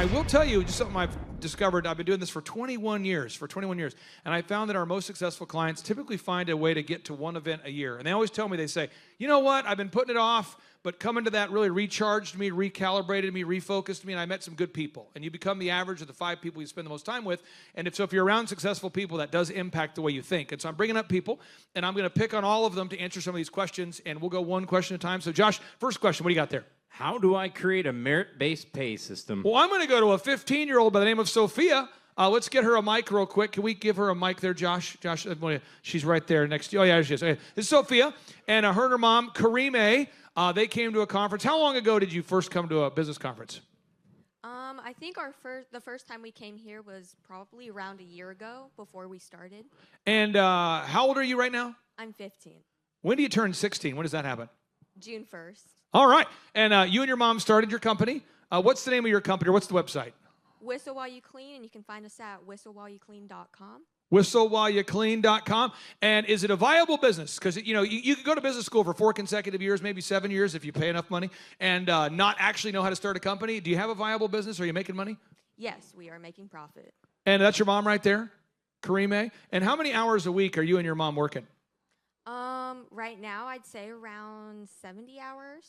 I will tell you just something I've discovered. I've been doing this for 21 years, and I found that our most successful clients typically find a way to get to one event a year. And they always tell me, they say, you know what, I've been putting it off, but coming to that really recharged me, recalibrated me, refocused me, and I met some good people. And you become the average of the 5 people you spend the most time with. And if you're around successful people, that does impact the way you think. And so I'm bringing up people, and I'm going to pick on all of them to answer some of these questions, and we'll go one question at a time. So Josh, first question, what do you got there? How do I create a merit-based pay system? Well, I'm going to go to a 15-year-old by the name of Sophia. Let's get her a mic real quick. Can we give her a mic there, Josh? Josh, she's right there next to you. Oh, yeah, she is. Okay. This is Sophia, and her and her mom, Karime, they came to a conference. How long ago did you first come to a business conference? I think the first time we came here was probably around a year ago before we started. And how old are you right now? I'm 15. When do you turn 16? When does that happen? June 1st. All right. And you and your mom started your company. What's the name of your company, or what's the website? Whistle While You Clean, and you can find us at whistlewhileyouclean.com. Whistlewhileyouclean.com. And is it a viable business? Because, you could go to business school for 4 consecutive years, maybe 7 years if you pay enough money, and not actually know how to start a company. Do you have a viable business? Are you making money? Yes, we are making profit. And that's your mom right there, Karime? And how many hours a week are you and your mom working? Right now, I'd say around 70 hours.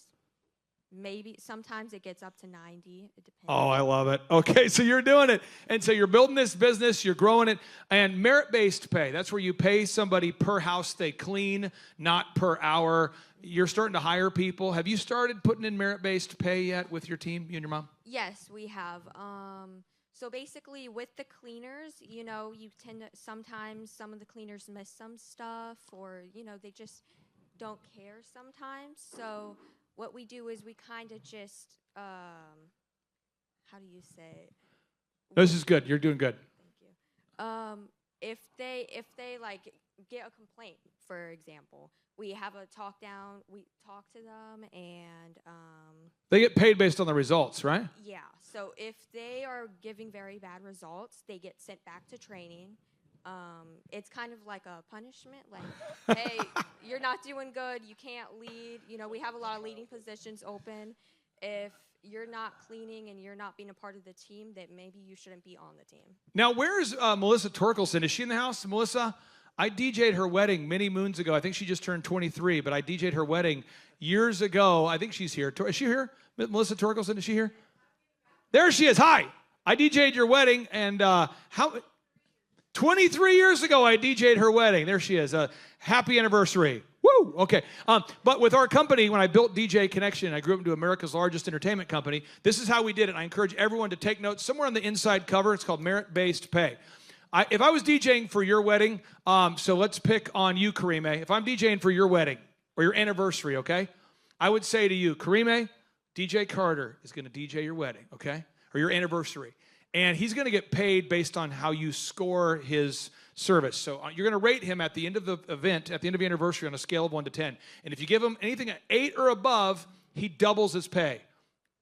Maybe sometimes it gets up to 90. It depends. Oh, I love it. Okay, so you're doing it. And so you're building this business, you're growing it. And merit-based pay, that's where you pay somebody per house they clean, not per hour. You're starting to hire people. Have you started putting in merit-based pay yet with your team, you and your mom? Yes, we have. So basically with the cleaners, you tend to, sometimes some of the cleaners miss some stuff, or, they just don't care sometimes. So what we do is we kind of just, how do you say it? This is good. You're doing good. Thank you. If they like get a complaint, for example, we have a talk down. We talk to them, and they get paid based on the results, right? Yeah. So if they are giving very bad results, they get sent back to training. It's kind of like a punishment, like, hey, you're not doing good, you can't lead. We have a lot of leading positions open. If you're not cleaning and you're not being a part of the team, that maybe you shouldn't be on the team. Now, where's Melissa Torkelson? Is she in the house? Melissa, I DJ'd her wedding many moons ago. I think she just turned 23, but I DJ'd her wedding years ago. I think she's here. Is she here? Melissa Torkelson, is she here? There she is. Hi. I DJ'd your wedding, and 23 years ago, I DJ'd her wedding. There she is. Happy anniversary. Woo! Okay. But with our company, when I built DJ Connection, I grew up into America's largest entertainment company. This is how we did it. I encourage everyone to take notes. Somewhere on the inside cover, it's called merit-based pay. If I was DJing for your wedding, so let's pick on you, Karime. If I'm DJing for your wedding or your anniversary, okay, I would say to you, Karime, DJ Carter is going to DJ your wedding, okay, or your anniversary. And he's going to get paid based on how you score his service. So you're going to rate him at the end of the event, at the end of the anniversary, on a scale of 1 to 10. And if you give him anything at 8 or above, he doubles his pay.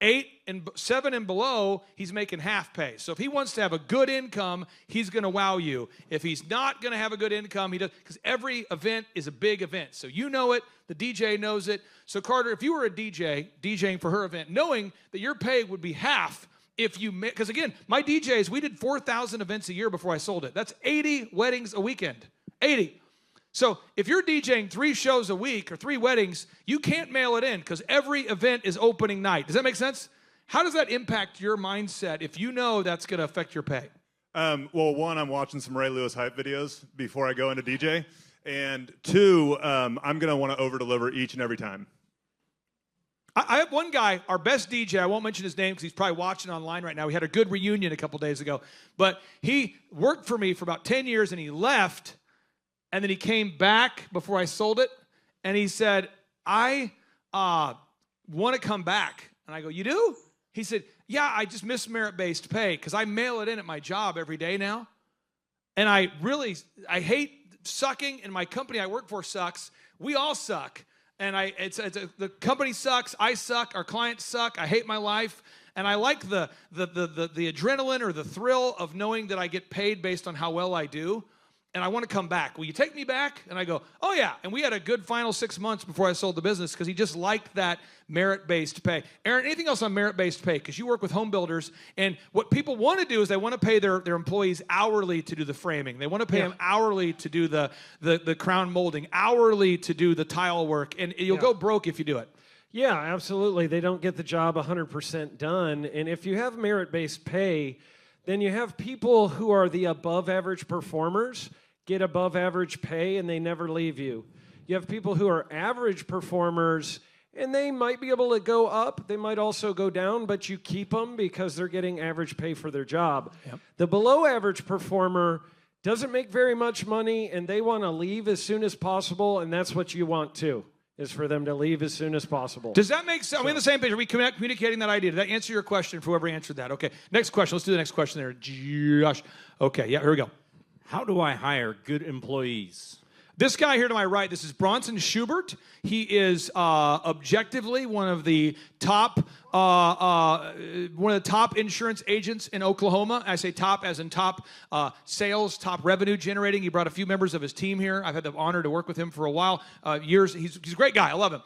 7 and below, he's making half pay. So if he wants to have a good income, he's going to wow you. If he's not going to have a good income, he does, because every event is a big event. So you know it, the DJ knows it. So Carter, if you were a DJ DJing for her event, knowing that your pay would be half, because again, my DJs, we did 4,000 events a year before I sold it. That's 80 weddings a weekend. 80. So if you're DJing 3 shows a week or 3 weddings, you can't mail it in because every event is opening night. Does that make sense? How does that impact your mindset if you know that's going to affect your pay? Well, 1, I'm watching some Ray Lewis hype videos before I go into DJ. And 2, I'm going to want to over-deliver each and every time. I have one guy, our best DJ, I won't mention his name because he's probably watching online right now. We had a good reunion a couple days ago. But he worked for me for about 10 years, and he left, and then he came back before I sold it, and he said, I want to come back. And I go, you do? He said, yeah, I just miss merit-based pay because I mail it in at my job every day now. And I hate sucking, and my company I work for sucks. We all suck. And the company sucks, I suck, our clients suck, I hate my life, and I like the adrenaline or the thrill of knowing that I get paid based on how well I do. and I want to come back. Will you take me back? And I go, oh, yeah. And we had a good final 6 months before I sold the business because he just liked that merit-based pay. Aaron, anything else on merit-based pay? Because you work with home builders, and what people want to do is they want to pay their employees hourly to do the framing. They want to pay them hourly to do the crown molding, hourly to do the tile work, and you'll go broke if you do it. Yeah, absolutely. They don't get the job 100% done. And if you have merit-based pay, then you have people who are the above-average performers get above-average pay, and they never leave you. You have people who are average performers, and they might be able to go up. They might also go down, but you keep them because they're getting average pay for their job. Yep. The below-average performer doesn't make very much money, and they want to leave as soon as possible, and that's what you want too, is for them to leave as soon as possible. Does that make sense? Are we on the same page? Are we communicating that idea? Did that answer your question for whoever answered that? Okay, next question. Let's do the next question there. Josh. Okay, yeah, here we go. How do I hire good employees? This guy here to my right, this is Bronson Schubert. He is objectively one of the top insurance agents in Oklahoma. I say top as in top sales, top revenue generating. He brought a few members of his team here. I've had the honor to work with him for a while, years. He's a great guy. I love him.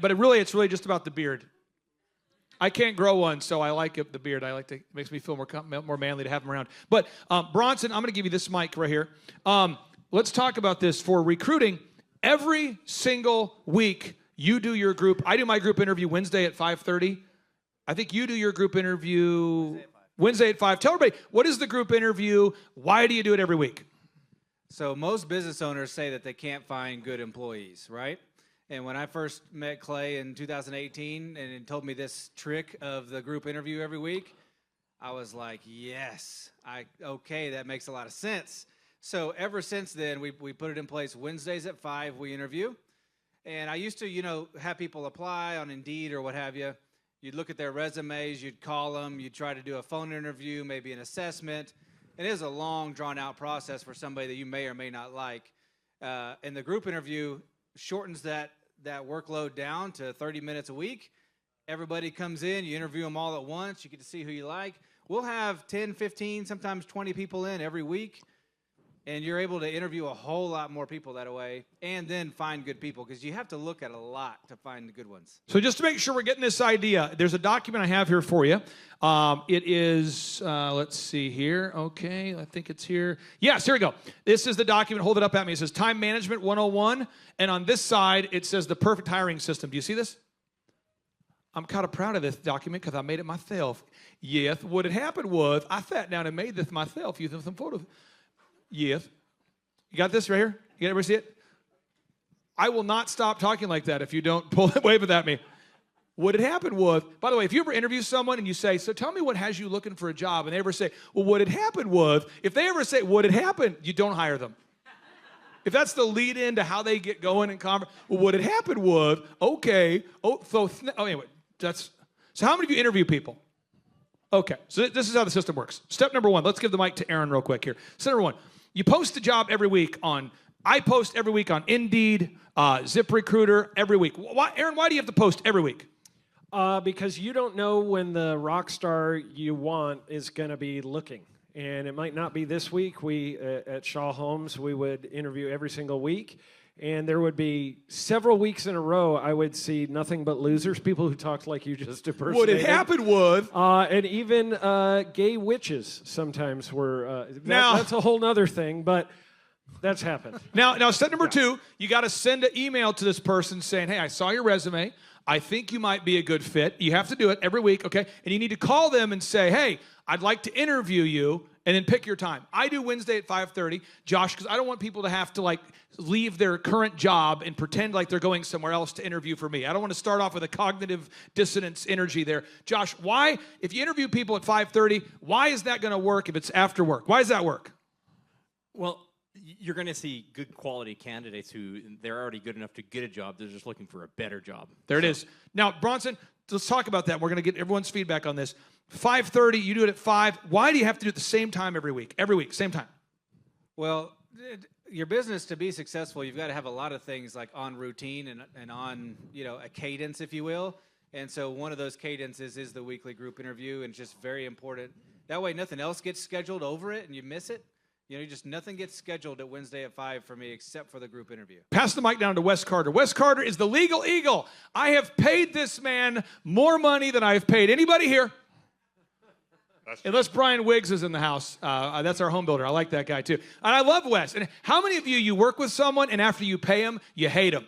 But it's really just about the beard. I can't grow one, so I like the beard. It makes me feel more manly to have him around. But Bronson, I'm going to give you this mic right here. Let's talk about this for recruiting. Every single week, you do your group. I do my group interview Wednesday at 5:30. I think you do your group interview Wednesday at 5. Tell everybody, what is the group interview? Why do you do it every week? So most business owners say that they can't find good employees, right? And when I first met Clay in 2018 and he told me this trick of the group interview every week, I was like, yes, okay, that makes a lot of sense. So ever since then, we put it in place. Wednesdays at 5, we interview. And I used to, have people apply on Indeed or what have you. You'd look at their resumes, you'd call them, you'd try to do a phone interview, maybe an assessment. It is a long, drawn-out process for somebody that you may or may not like. And the group interview shortens that workload down to 30 minutes a week. Everybody comes in, you interview them all at once, you get to see who you like. We'll have 10, 15, sometimes 20 people in every week. And you're able to interview a whole lot more people that way and then find good people because you have to look at a lot to find the good ones. So just to make sure we're getting this idea, there's a document I have here for you. It is, let's see here. Okay, I think it's here. Yes, here we go. This is the document. Hold it up at me. It says Time Management 101. And on this side, it says the perfect hiring system. Do you see this? I'm kind of proud of this document because I made it myself. Yes, what had happened was I sat down and made this myself using some photos. Yes. You got this right here? You everybody see it? I will not stop talking like that if you don't wave it at me. What had happened was, by the way, if you ever interview someone and you say, so tell me what has you looking for a job, and they ever say, well, what had happened was, if they ever say what had happened, you don't hire them. If that's the lead in to how they get going in conversation, well, what had happened was, okay, anyway, so how many of you interview people? Okay, so this is how the system works. Step number 1, let's give the mic to Aaron real quick here. Step number 1, you post a job every week I post every week on Indeed, ZipRecruiter, every week. Aaron, why do you have to post every week? Because you don't know when the rock star you want is going to be looking. And it might not be this week. We, at Shaw Homes, we would interview every single week. And there would be several weeks in a row I would see nothing but losers, people who talked like you just impersonated. What had happened was... and even gay witches sometimes were... that's a whole other thing, but that's happened. Now step number 2, you got to send an email to this person saying, hey, I saw your resume. I think you might be a good fit. You have to do it every week, okay? And you need to call them and say, hey, I'd like to interview you, and then pick your time. I do Wednesday at 5:30, Josh, because I don't want people to have to leave their current job and pretend like they're going somewhere else to interview for me. I don't want to start off with a cognitive dissonance energy there. Josh, why, if you interview people at 5:30, why is that going to work if it's after work? Why does that work? Well, you're going to see good quality candidates who they're already good enough to get a job. They're just looking for a better job. There it is. Now, Bronson, let's talk about that. We're going to get everyone's feedback on this. 5:30, you do it at 5. Why do you have to do it the same time every week? Every week, same time. Well, your business to be successful, you've got to have a lot of things like on routine and on, a cadence, if you will. And so one of those cadences is the weekly group interview, and it's just very important. That way nothing else gets scheduled over it and you miss it. You know, just nothing gets scheduled at Wednesday at 5 for me except for the group interview. Pass the mic down to Wes Carter. Wes Carter is the legal eagle. I have paid this man more money than I've paid anybody here. Unless Brian Wiggs is in the house. That's our home builder. I like that guy too. And I love Wes. And how many of you work with someone and after you pay him, you hate him?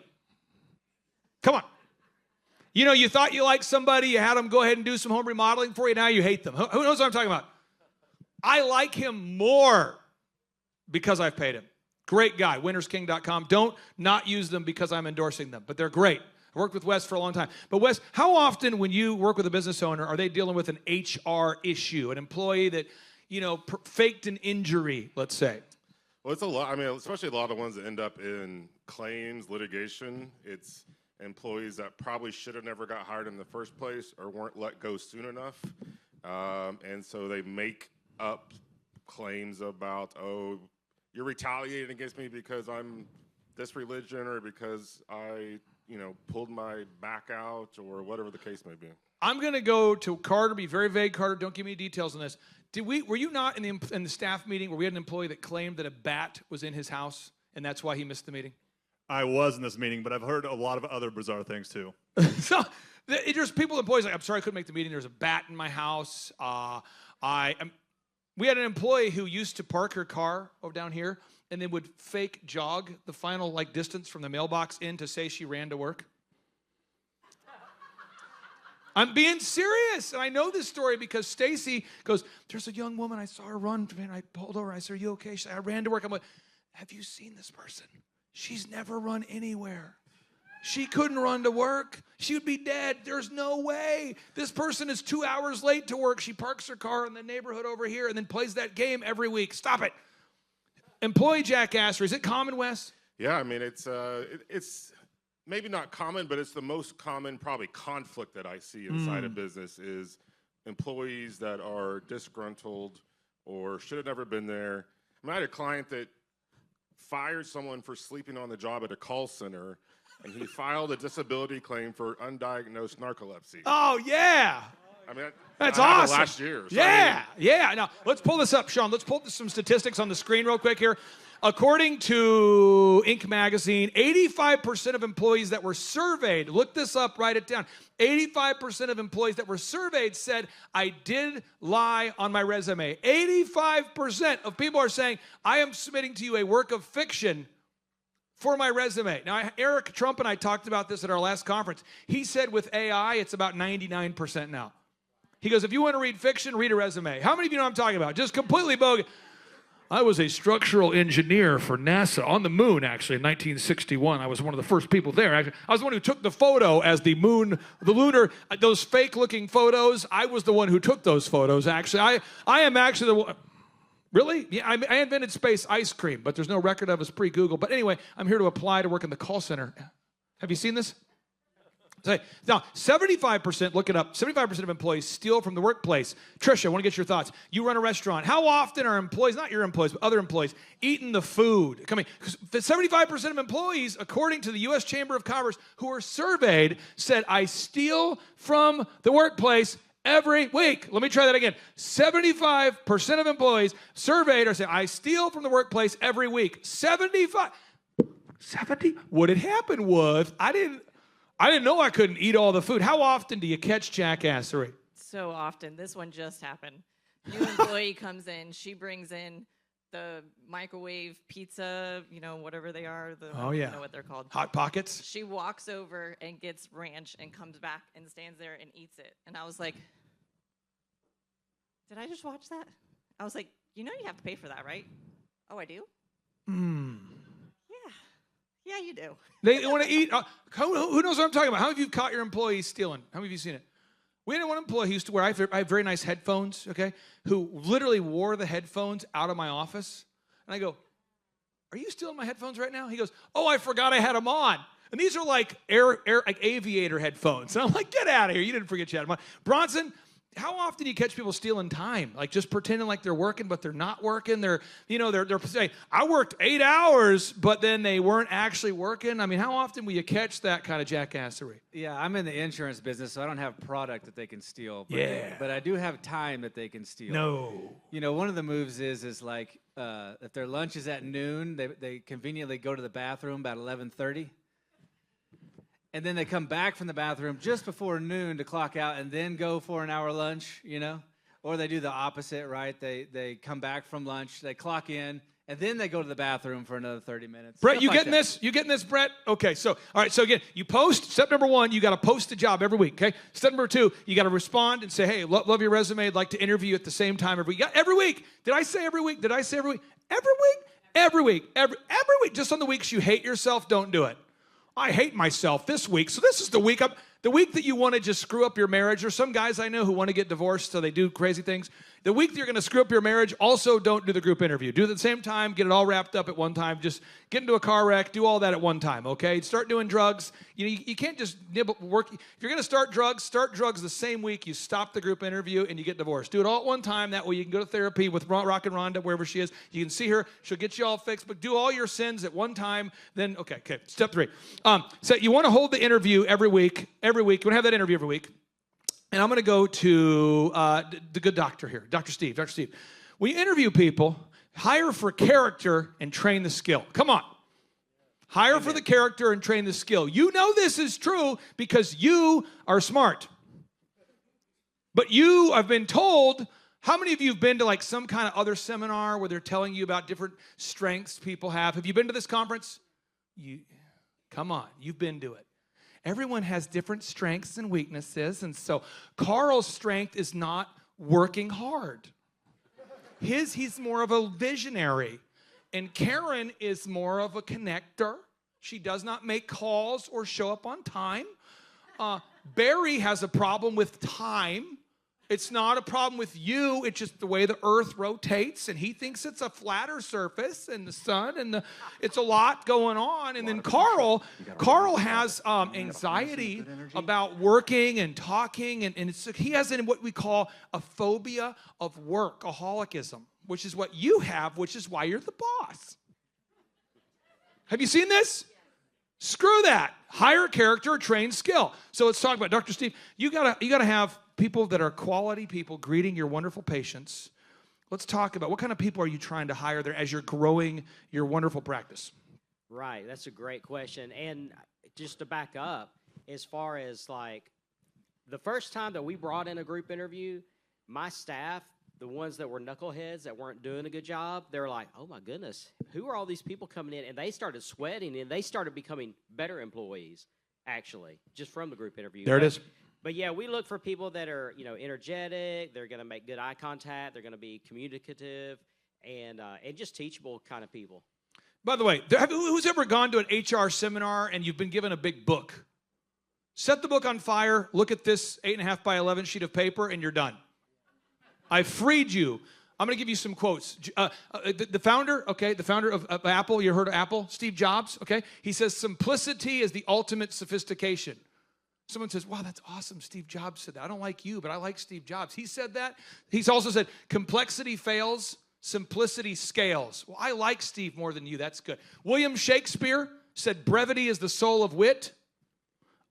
Come on. You know, you thought you liked somebody, you had them go ahead and do some home remodeling for you, now you hate them. Who knows what I'm talking about? I like him more because I've paid him. Great guy, winnersking.com. Don't not use them because I'm endorsing them, but they're great. I worked with Wes for a long time. But Wes, how often when you work with a business owner are they dealing with an HR issue, an employee that, you know, faked an injury, let's say? Well, it's a lot. I mean, especially a lot of the ones that end up in claims, litigation. It's employees that probably should have never got hired in the first place or weren't let go soon enough. And so they make up claims about, oh, you're retaliating against me because I'm this religion or because I, you know, pulled my back out or whatever the case may be. I'm going to go to Carter, be very vague, Carter, don't give me details on this. Were you not in the staff meeting where we had an employee that claimed that a bat was in his house and that's why he missed the meeting? I was in this meeting, but I've heard a lot of other bizarre things too. So there's people, employees like, I'm sorry I couldn't make the meeting. There's a bat in my house. We had an employee who used to park her car over down here and then would fake jog the final distance from the mailbox in to say she ran to work. I'm being serious, and I know this story because Stacy goes, there's a young woman, I saw her run, and I pulled over, I said, are you okay? She said, I ran to work. I'm like, have you seen this person? She's never run anywhere. She couldn't run to work. She would be dead. There's no way. This person is 2 hours late to work. She parks her car in the neighborhood over here and then plays that game every week. Stop it. Employee jackassery. Is it common, Wes? Yeah, I mean, it's maybe not common, but it's the most common probably conflict that I see inside a business is employees that are disgruntled or should have never been there. I mean, I had a client that fired someone for sleeping on the job at a call center, and he filed a disability claim for undiagnosed narcolepsy. Oh, yeah. I mean, That's I had it awesome. last year. So Yeah, yeah. Now, let's pull this up, Sean. Let's pull some statistics on the screen real quick here. According to Inc. magazine, 85% of employees that were surveyed, look this up, write it down, 85% of employees that were surveyed said, I did lie on my resume. 85% of people are saying, I am submitting to you a work of fiction for my resume. Now, Eric Trump and I talked about this at our last conference. He said with AI, it's about 99% now. He goes, if you want to read fiction, read a resume. How many of you know what I'm talking about? Just completely bogus. I was a structural engineer for NASA on the moon, actually, in 1961. I was one of the first people there. Actually, I was the one who took the photo as the moon, the lunar, those fake-looking photos. I was the one who took those photos, actually. I am actually the one. Really? Yeah, I invented space ice cream, but there's no record of us pre-Google. But anyway, I'm here to apply to work in the call center. Have you seen this? Now, 75%, look it up, 75% of employees steal from the workplace. Tricia, I want to get your thoughts. You run a restaurant. How often are employees, not your employees, but other employees, eating the food? 75% of employees, according to the U.S. Chamber of Commerce, who were surveyed, said, I steal from the workplace every week. Let me try that again. 75% of employees surveyed are saying, I steal from the workplace every week. 70. What had happened was, I didn't know I couldn't eat all the food. How often do you catch jackassery? So often. This one just happened. New employee comes in. She brings in the microwave pizza, you know, whatever they are. I don't know what they're called. Hot Pockets? She walks over and gets ranch and comes back and stands there and eats it. And I was like, did I just watch that? I was like, you know you have to pay for that, right? Oh, I do? Yeah, you do. They want to eat. Who knows what I'm talking about? How many of you caught your employees stealing? How many of you seen it? We had one employee who used to wear, I have very nice headphones, okay, who literally wore the headphones out of my office. And I go, are you stealing my headphones right now? He goes, oh, I forgot I had them on. And these are like like aviator headphones. And I'm like, get out of here. You didn't forget you had them on. Bronson, how often do you catch people stealing time? Like just pretending like they're working, but they're not working. They're saying, I worked 8 hours, but then they weren't actually working. I mean, how often will you catch that kind of jackassery? Yeah, I'm in the insurance business, so I don't have product that they can steal. But Yeah. but I do have time that they can steal. No. You know, one of the moves is like if their lunch is at noon, they conveniently go to the bathroom about 11:30. And then they come back from the bathroom just before noon to clock out and then go for an hour lunch, you know? Or they do the opposite, right? They come back from lunch, they clock in, and then they go to the bathroom for another 30 minutes. Brett, Stuff you like getting that. this? You getting this, Brett? Okay, so, all right, so again, you post. Step number 1, you got to post a job every week, okay? Step number 2, you got to respond and say, hey, love your resume. I'd like to interview you at the same time every week. Yeah, every week. Did I say every week? Did I say every week? Every week? Every week. Every week. Just on the weeks you hate yourself, don't do it. I hate myself this week, so this is the week the week that you want to just screw up your marriage. There's some guys I know who want to get divorced, so they do crazy things. The week that you're going to screw up your marriage, also don't do the group interview. Do it at the same time, get it all wrapped up at one time. Just get into a car wreck, do all that at one time, okay? Start doing drugs. You can't just nibble work. If you're going to start drugs the same week you stop the group interview and you get divorced. Do it all at one time. That way you can go to therapy with Rock and Rhonda, wherever she is. You can see her. She'll get you all fixed. But do all your sins at one time. Then, okay. Step 3. So you want to hold the interview every week. You want to have that interview every week. And I'm going to go to the good doctor here, Dr. Steve. Dr. Steve, we interview people, hire for character, and train the skill. Come on. Hire for the character and train the skill. You know this is true because you are smart. But you have been told, how many of you have been to like some kind of other seminar where they're telling you about different strengths people have? Have you been to this conference? Come on, you've been to it. Everyone has different strengths and weaknesses, and so Carl's strength is not working hard. He's more of a visionary, and Karen is more of a connector. She does not make calls or show up on time. Barry has a problem with time. It's not a problem with you. It's just the way the earth rotates, and he thinks it's a flatter surface, and the sun, and it's a lot going on. And then Carl has anxiety about working and talking, and he has what we call a phobia of workaholicism, which is what you have, which is why you're the boss. Have you seen this? Screw that. Hire character, train skill. So let's talk about Dr. Steve. You gotta have people that are quality people greeting your wonderful patients. Let's talk about what kind of people are you trying to hire there as you're growing your wonderful practice? Right, that's a great question. And just to back up, as far as like the first time that we brought in a group interview, my staff, the ones that were knuckleheads that weren't doing a good job, they were like, oh my goodness, who are all these people coming in? And they started sweating and they started becoming better employees, actually, just from the group interview. There it is. But yeah, we look for people that are, energetic. They're going to make good eye contact. They're going to be communicative and just teachable kind of people. By the way, who's ever gone to an HR seminar and you've been given a big book? Set the book on fire, look at this 8.5 by 11 sheet of paper, and you're done. I freed you. I'm going to give you some quotes. The founder of Apple, you heard of Apple? Steve Jobs, okay? He says, simplicity is the ultimate sophistication. Someone says, wow, that's awesome. Steve Jobs said that. I don't like you, but I like Steve Jobs. He said that. He's also said, complexity fails, simplicity scales. Well, I like Steve more than you. That's good. William Shakespeare said, brevity is the soul of wit.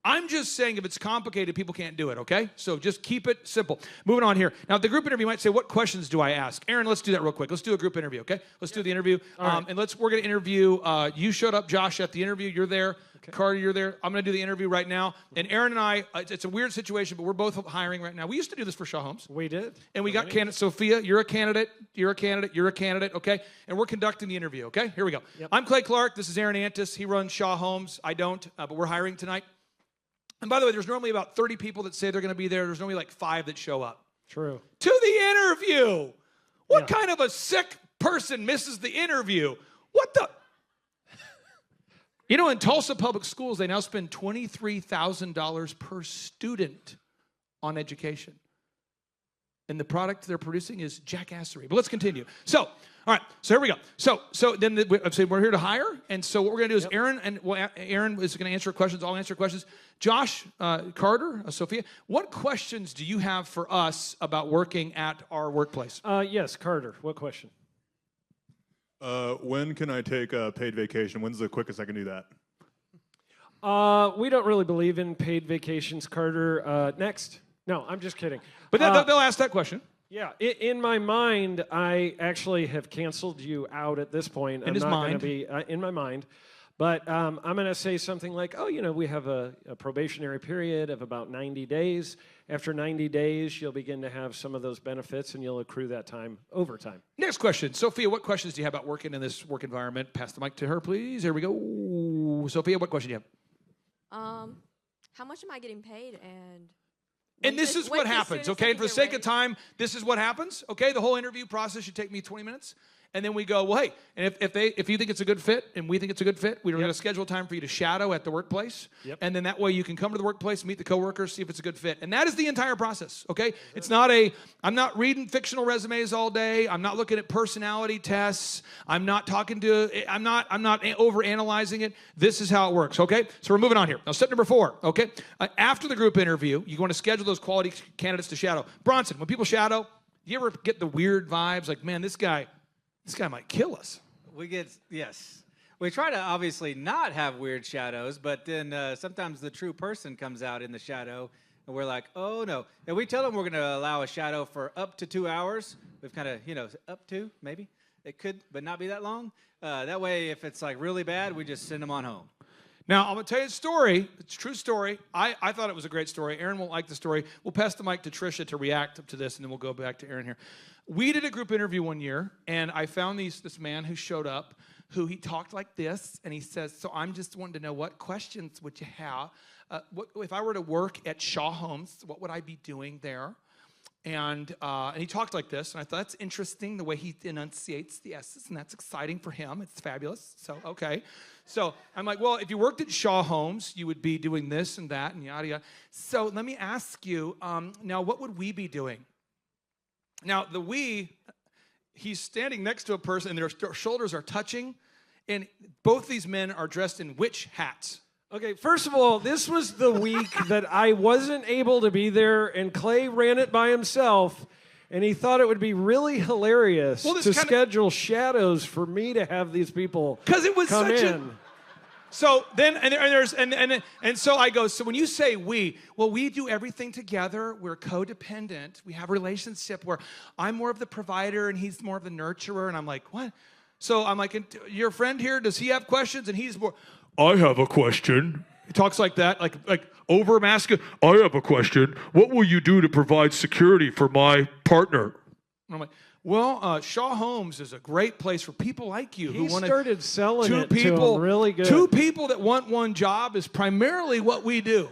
I'm just saying if it's complicated, people can't do it, okay? So just keep it simple. Moving on here. Now, the group interview might say, what questions do I ask? Aaron, let's do that real quick. Let's do a group interview, okay? Let's do the interview. Right. And we're going to interview, you showed up, Josh, at the interview. You're there. Okay. Carter, you're there. I'm going to do the interview right now. And Aaron and I, it's a weird situation, but we're both hiring right now. We used to do this for Shaw Homes. We did. And we got candidate Sophia. You're a candidate. You're a candidate. You're a candidate, okay? And we're conducting the interview, okay? Here we go. Yep. I'm Clay Clark. This is Aaron Antis. He runs Shaw Homes. I don't, but we're hiring tonight. And by the way, there's normally about 30 people that say they're going to be there. There's normally like 5 that show up. True. To the interview. What kind of a sick person misses the interview? What the? In Tulsa Public Schools, they now spend $23,000 per student on education. and the product they're producing is jackassery. But let's continue. So, all right, so here we go. So then we're here to hire, and so what we're going to do is Aaron is going to answer questions. I'll answer questions. Josh, Carter, Sophia, what questions do you have for us about working at our workplace? Yes, Carter, what question? When can I take a paid vacation? When's the quickest I can do that? We don't really believe in paid vacations, Carter. Next. No, I'm just kidding. But they'll ask that question. Yeah, in my mind, I actually have canceled you out at this point. In his mind. Be in my mind. But I'm going to say something like, we have a probationary period of about 90 days. After 90 days, you'll begin to have some of those benefits, and you'll accrue that time overtime. Next question. Sophia, what questions do you have about working in this work environment? Pass the mic to her, please. Here we go. Sophia, what question do you have? How much am I getting paid? And this is what happens, okay? And for the sake of time, this is what happens, okay? The whole interview process should take me 20 minutes. And then we go, well, hey, and if you think it's a good fit and we think it's a good fit, we're going to schedule time for you to shadow at the workplace. Yep. And then that way you can come to the workplace, meet the coworkers, see if it's a good fit. And that is the entire process, okay? It's not I'm not reading fictional resumes all day. I'm not looking at personality tests. I'm not overanalyzing it. This is how it works, okay? So we're moving on here. Now, step number 4, okay? After the group interview, you want to schedule those quality candidates to shadow. Bronson, when people shadow, do you ever get the weird vibes like, man, this guy might kill us? Yes. We try to obviously not have weird shadows, but then sometimes the true person comes out in the shadow, and we're like, oh, no. And we tell them we're going to allow a shadow for up to 2 hours. We've kind of, up to, maybe. It could, but not be that long. That way, if it's like really bad, we just send them on home. Now, I'm going to tell you a story. It's a true story. I thought it was a great story. Aaron won't like the story. We'll pass the mic to Tricia to react to this, and then we'll go back to Aaron here. We did a group interview one year, and I found this man who showed up, who he talked like this, and he says, so I'm just wanting to know, what questions would you have? If I were to work at Shaw Homes, what would I be doing there? And he talked like this, and I thought, that's interesting, the way he enunciates the S's, and that's exciting for him. It's fabulous. So, okay. So I'm like, well, if you worked at Shaw Homes, you would be doing this and that and yada, yada. So let me ask you, now what would we be doing? Now, he's standing next to a person, and their shoulders are touching, and both these men are dressed in witch hats. Okay, first of all, this was the week that I wasn't able to be there, and Clay ran it by himself, and he thought it would be really hilarious to schedule shadows for me to have these people come in. So then, and so I go, so when you say we do everything together. We're codependent. We have a relationship where I'm more of the provider and he's more of the nurturer. And I'm like, what? So I'm like, your friend here, does he have questions? And he's more, I have a question. He talks like that, like over masculine. I have a question. What will you do to provide security for my partner? And I'm like, well, Shaw Homes is a great place for people like you who want to. He started selling it to them really good. 2 people that want one job is primarily what we do.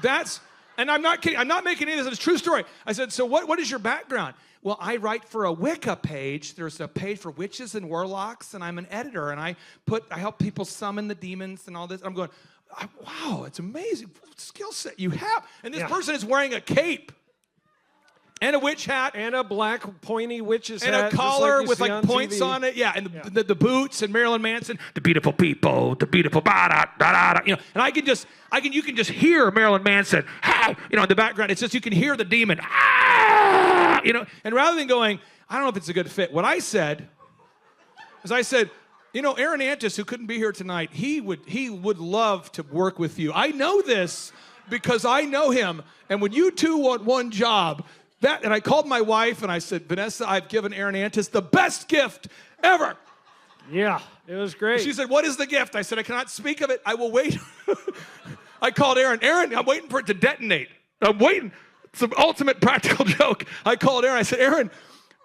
And I'm not kidding. I'm not making any of this. It's a true story. I said, so what is your background? Well, I write for a Wicca page. There's a page for witches and warlocks, and I'm an editor, and I help people summon the demons and all this. I'm going, wow, it's amazing skill set you have. And this person is wearing a cape. And a witch hat. And a black pointy witch's hat. And a collar with like points on it. Yeah, and the boots and Marilyn Manson. The beautiful people, the beautiful da-da-da-da-da. And you can just hear Marilyn Manson, in the background. It's just you can hear the demon. And rather than going, I don't know if it's a good fit, what I said is Aaron Antis, who couldn't be here tonight, he would love to work with you. I know this because I know him. And when you two want one job, and I called my wife and I said, Vanessa, I've given Aaron Antis the best gift ever. Yeah, it was great. She said, what is the gift? I said, I cannot speak of it. I will wait. I called Aaron. Aaron, I'm waiting for it to detonate. I'm waiting. It's an ultimate practical joke. I called Aaron. I said, Aaron,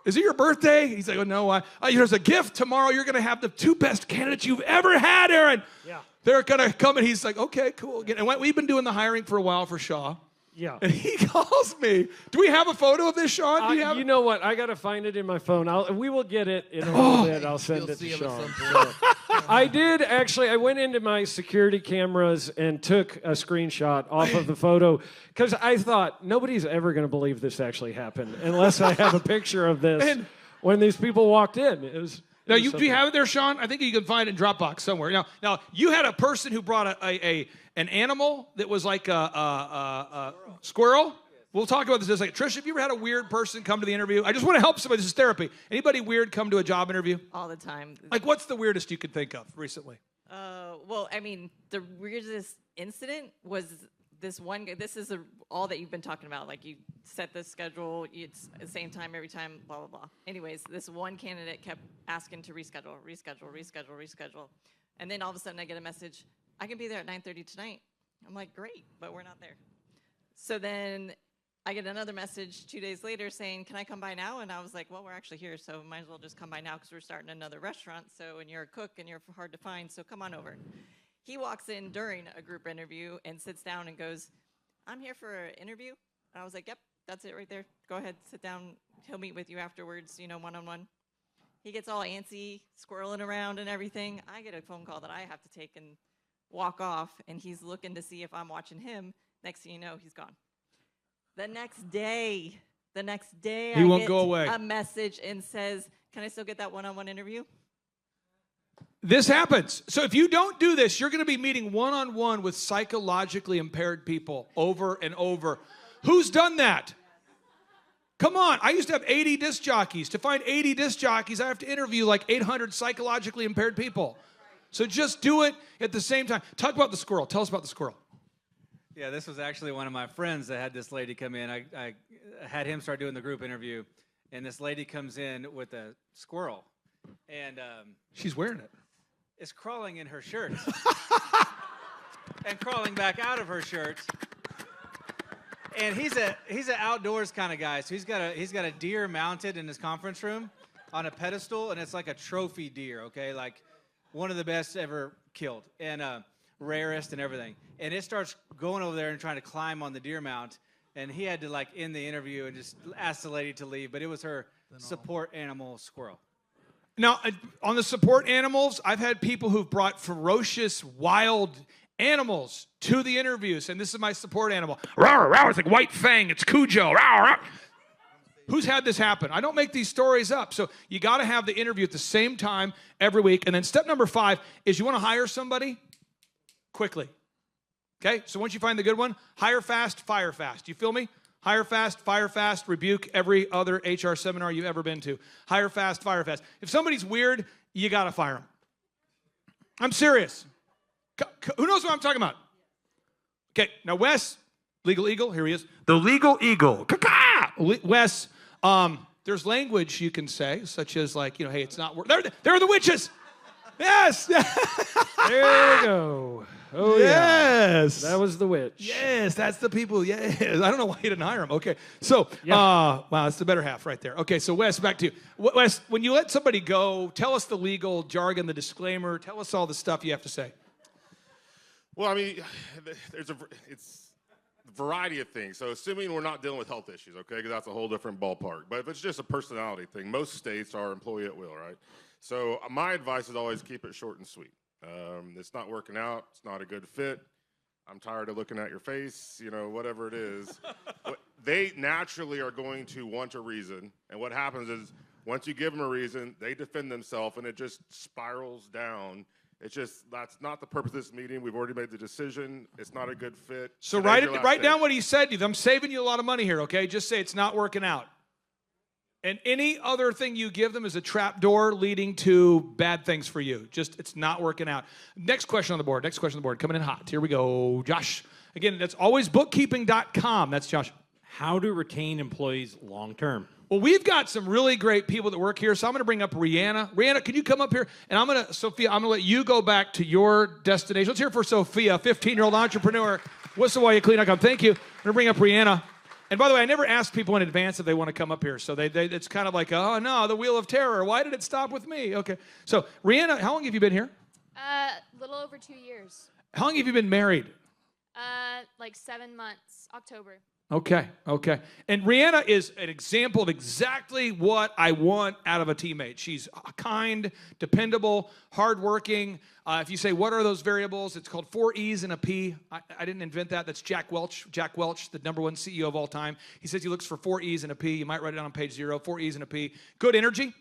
is it your birthday? He's like, oh, no. There's a gift tomorrow. You're going to have the 2 best candidates you've ever had, Aaron. Yeah. They're going to come. And he's like, okay, cool. And we've been doing the hiring for a while for Shaw. Yeah. And he calls me. Do we have a photo of this, Sean? Do you have You know what? I got to find it in my phone. We will get it in a little bit. I'll send it to Sean. I did actually. I went into my security cameras and took a screenshot off of the photo because I thought nobody's ever going to believe this actually happened unless I have a picture of this when these people walked in. It was. Now, do you have it there, Sean? I think you can find it in Dropbox somewhere. Now, you had a person who brought an animal that was like a squirrel. We'll talk about this in a second. Trish, have you ever had a weird person come to the interview? I just want to help somebody. This is therapy. Anybody weird come to a job interview? All the time. Like, what's the weirdest you could think of recently? Well, I mean, the weirdest incident was this one guy. This is all that you've been talking about. Like, you set the schedule, it's the same time every time, blah, blah, blah. Anyways, this one candidate kept asking to reschedule. And then all of a sudden I get a message, I can be there at 9:30 tonight. I'm like, great, but we're not there. So then I get another message 2 days later saying, can I come by now? And I was like, well, we're actually here, so might as well just come by now because we're starting another restaurant. So, and you're a cook and you're hard to find, so come on over. He walks in during a group interview and sits down and goes, I'm here for an interview. And I was like, yep, that's it right there. Go ahead, sit down. He'll meet with you afterwards, one-on-one. He gets all antsy, squirreling around and everything. I get a phone call that I have to take and walk off, and he's looking to see if I'm watching him. Next thing you know, he's gone. The next day, He I won't get go away. a message and says, can I still get that one-on-one interview? This happens. So if you don't do this, you're going to be meeting one-on-one with psychologically impaired people over and over. Who's done that? Come on. I used to have 80 disc jockeys. To find 80 disc jockeys, I have to interview like 800 psychologically impaired people. So just do it at the same time. Talk about the squirrel. Tell us about the squirrel. Yeah, this was actually one of my friends that had this lady come in. I had him start doing the group interview, and this lady comes in with a squirrel. And she's wearing it. It's crawling in her shirt. And crawling back out of her shirt. And he's an outdoors kind of guy. So he's got a deer mounted in his conference room on a pedestal, and it's like a trophy deer, okay? Like one of the best ever killed and rarest and everything. And it starts going over there and trying to climb on the deer mount, and he had to like end the interview and just ask the lady to leave, but it was her support animal squirrel. Now, on the support animals, I've had people who've brought ferocious, wild animals to the interviews, and this is my support animal. Rawr, rawr, it's like White Fang, it's Cujo. Rawr, rawr. Who's had this happen? I don't make these stories up. So you got to have the interview at the same time every week. And then step number 5 is you want to hire somebody quickly. Okay? So once you find the good one, hire fast, fire fast. You feel me? Hire fast, fire fast, rebuke every other HR seminar you've ever been to. Hire fast, fire fast. If somebody's weird, you got to fire them. I'm serious. Who knows what I'm talking about? Okay, now Wes, Legal Eagle, here he is. The Legal Eagle. Wes, there's language you can say, such as like, hey, it's not work. There are the witches. Yes. There we go. Oh, yes. Yeah. That was the witch. Yes, that's the people. Yes. I don't know why you didn't hire him. Okay. So, yeah. Wow, that's the better half right there. Okay, so Wes, back to you. Wes, when you let somebody go, tell us the legal jargon, the disclaimer. Tell us all the stuff you have to say. Well, I mean, it's a variety of things. So assuming we're not dealing with health issues, okay, because that's a whole different ballpark. But if it's just a personality thing, most states are employee at will, right? So my advice is always keep it short and sweet. It's not working out. It's not a good fit. I'm tired of looking at your face, whatever it is. They naturally are going to want a reason. And what happens is once you give them a reason, they defend themselves, and it just spirals down. That's not the purpose of this meeting. We've already made the decision. It's not a good fit. So write down what he said to you. I'm saving you a lot of money here, okay? Just say it's not working out. And any other thing you give them is a trap door leading to bad things for you. Just, it's not working out. Next question on the board. Coming in hot. Here we go. Josh. Again, that's alwaysbookkeeping.com. That's Josh. How to retain employees long term. Well, we've got some really great people that work here, so I'm going to bring up Rihanna. Rihanna, can you come up here? And Sophia, I'm going to let you go back to your destination. Let's hear it for Sophia, 15-year-old entrepreneur. Whistle while you clean up. Thank you. I'm going to bring up Rihanna. And by the way, I never ask people in advance if they want to come up here. So it's kind of like, oh, no, the wheel of terror. Why did it stop with me? Okay. So, Rihanna, how long have you been here? A little over 2 years. How long have you been married? Like 7 months, October. Okay. And Rihanna is an example of exactly what I want out of a teammate. She's kind, dependable, hardworking. If you say, what are those variables? It's called 4 E's and a P. I didn't invent that. That's Jack Welch. Jack Welch, the #1 CEO of all time. He says he looks for 4 E's and a P. You might write it down on page 0. 4 E's and a P. Good energy.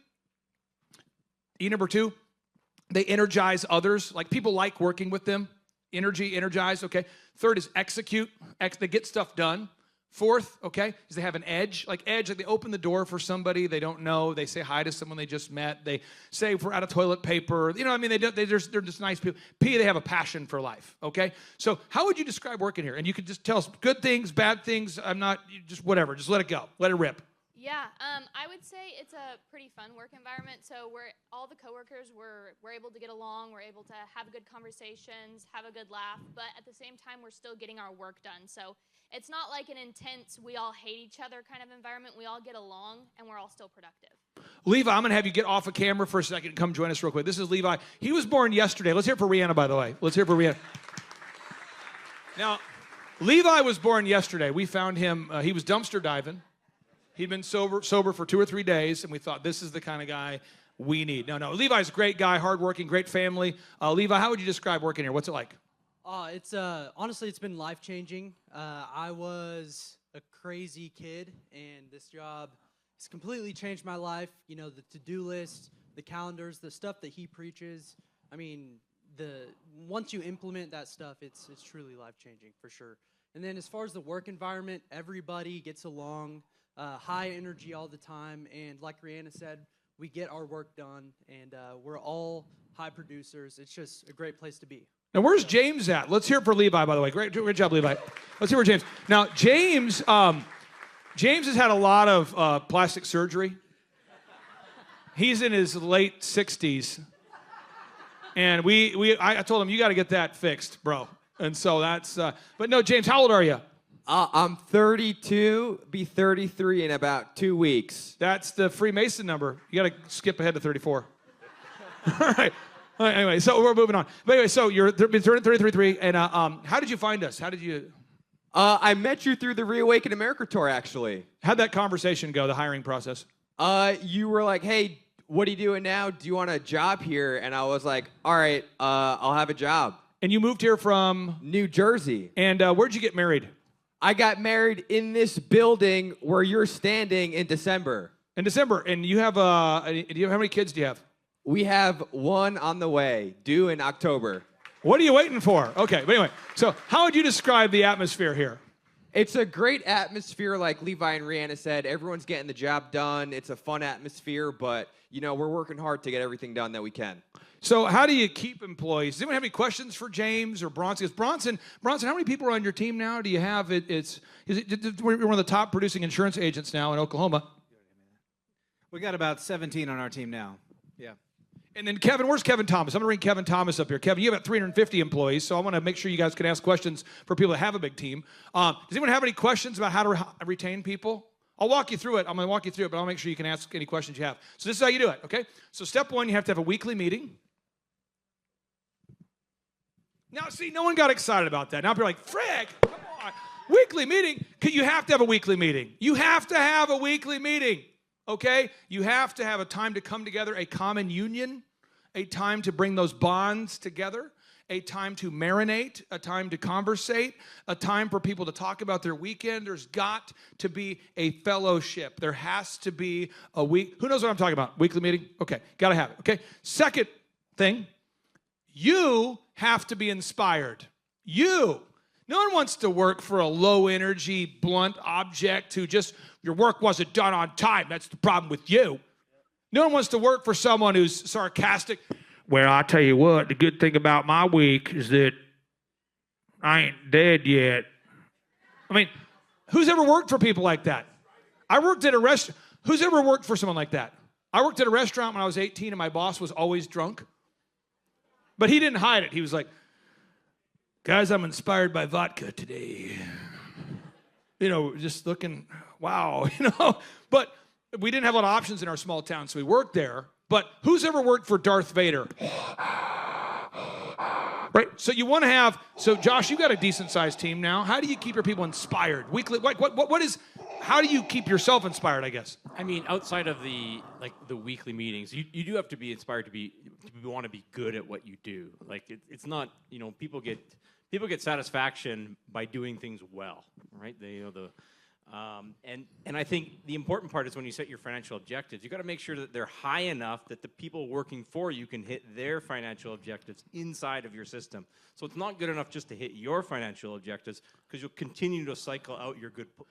E number 2, they energize others. Like people like working with them. Energy, energize, okay. 3rd is execute. They get stuff done. 4th, okay, is they have an edge. Like they open the door for somebody they don't know. They say hi to someone they just met. They say we're out of toilet paper. You know what I mean? They're just nice people. P, they have a passion for life, okay? So how would you describe working here? And you could just tell us good things, bad things. Just whatever. Just let it go. Let it rip. Yeah, I would say it's a pretty fun work environment. So all the coworkers we're able to get along. We're able to have good conversations, have a good laugh, but at the same time, we're still getting our work done. So it's not like an intense, we all hate each other kind of environment. We all get along, and we're all still productive. Levi, I'm going to have you get off of camera for a second and come join us real quick. This is Levi. He was born yesterday. Let's hear it for Rihanna, by the way. Let's hear it for Rihanna. Now, Levi was born yesterday. We found him. He was dumpster diving. He'd been sober for 2 or 3 days, and we thought, this is the kind of guy we need. No, Levi's a great guy, hardworking, great family. Levi, how would you describe working here? What's it like? It's honestly, it's been life-changing. I was a crazy kid, and this job has completely changed my life. You know, the to-do list, the calendars, the stuff that he preaches. I mean, once you implement that stuff, it's truly life-changing for sure. And then as far as the work environment, everybody gets along. High energy all the time, and like Rihanna said, we get our work done, and we're all high producers. It's just a great place to be. Now, where's James at? Let's hear it for Levi, by the way. Great job, Levi. Let's hear for James. Now, James has had a lot of plastic surgery. He's in his late 60s, and I told him, you got to get that fixed, bro. And so that's, but no, James, how old are you? I'm 32, be 33 in about 2 weeks. That's the Freemason number. You got to skip ahead to 34. All right. Anyway, so we're moving on. But anyway, so you're 33, and how did you find us? How did you? I met you through the Reawaken America tour, actually. How'd that conversation go, the hiring process? You were like, hey, what are you doing now? Do you want a job here? And I was like, all right, I'll have a job. And you moved here from? New Jersey. And where'd you get married? I got married in this building where you're standing in December. In December, and you have how many kids do you have? We have 1 on the way, due in October. What are you waiting for? Okay, but anyway, so how would you describe the atmosphere here? It's a great atmosphere, like Levi and Rihanna said. Everyone's getting the job done. It's a fun atmosphere, but you know we're working hard to get everything done that we can. So how do you keep employees? Does anyone have any questions for James or Bronson? Bronson, how many people are on your team now? Do you have we're one of the top producing insurance agents now in Oklahoma. We got about 17 on our team now. Yeah. And then Kevin, where's Kevin Thomas? I'm going to bring Kevin Thomas up here. Kevin, you have about 350 employees, so I want to make sure you guys can ask questions for people that have a big team. Does anyone have any questions about how to retain people? I'll walk you through it. I'm going to walk you through it, but I'll make sure you can ask any questions you have. So this is how you do it, okay? So step 1, you have to have a weekly meeting. Now, see, no one got excited about that. Now people are like, frick, come on. Weekly meeting? You have to have a weekly meeting. You have to have a weekly meeting, okay? You have to have a time to come together, a common union, a time to bring those bonds together, a time to marinate, a time to conversate, a time for people to talk about their weekend. There's got to be a fellowship. There has to be a week. Who knows what I'm talking about? Weekly meeting? Okay, got to have it, okay? Second thing, you have to be inspired. No one wants to work for a low-energy, blunt object who just, your work wasn't done on time. That's the problem with you. No one wants to work for someone who's sarcastic. Well, I'll tell you what, the good thing about my week is that I ain't dead yet. I mean, who's ever worked for people like that? I worked at a restaurant. Who's ever worked for someone like that? I worked at a restaurant when I was 18 and my boss was always drunk. But he didn't hide it. He was like, guys, I'm inspired by vodka today. You know, just looking, wow, you know. But we didn't have a lot of options in our small town, so we worked there. But who's ever worked for Darth Vader? Right. So you want to have. So Josh, you've got a decent sized team now. How do you keep your people inspired weekly? What is? How do you keep yourself inspired? I guess. I mean, outside of the weekly meetings, you do have to be inspired to want to be good at what you do. Like it's not, people get satisfaction by doing things well, right? And I think the important part is when you set your financial objectives, you got to make sure that they're high enough that the people working for you can hit their financial objectives inside of your system. So it's not good enough just to hit your financial objectives, because you'll continue to cycle out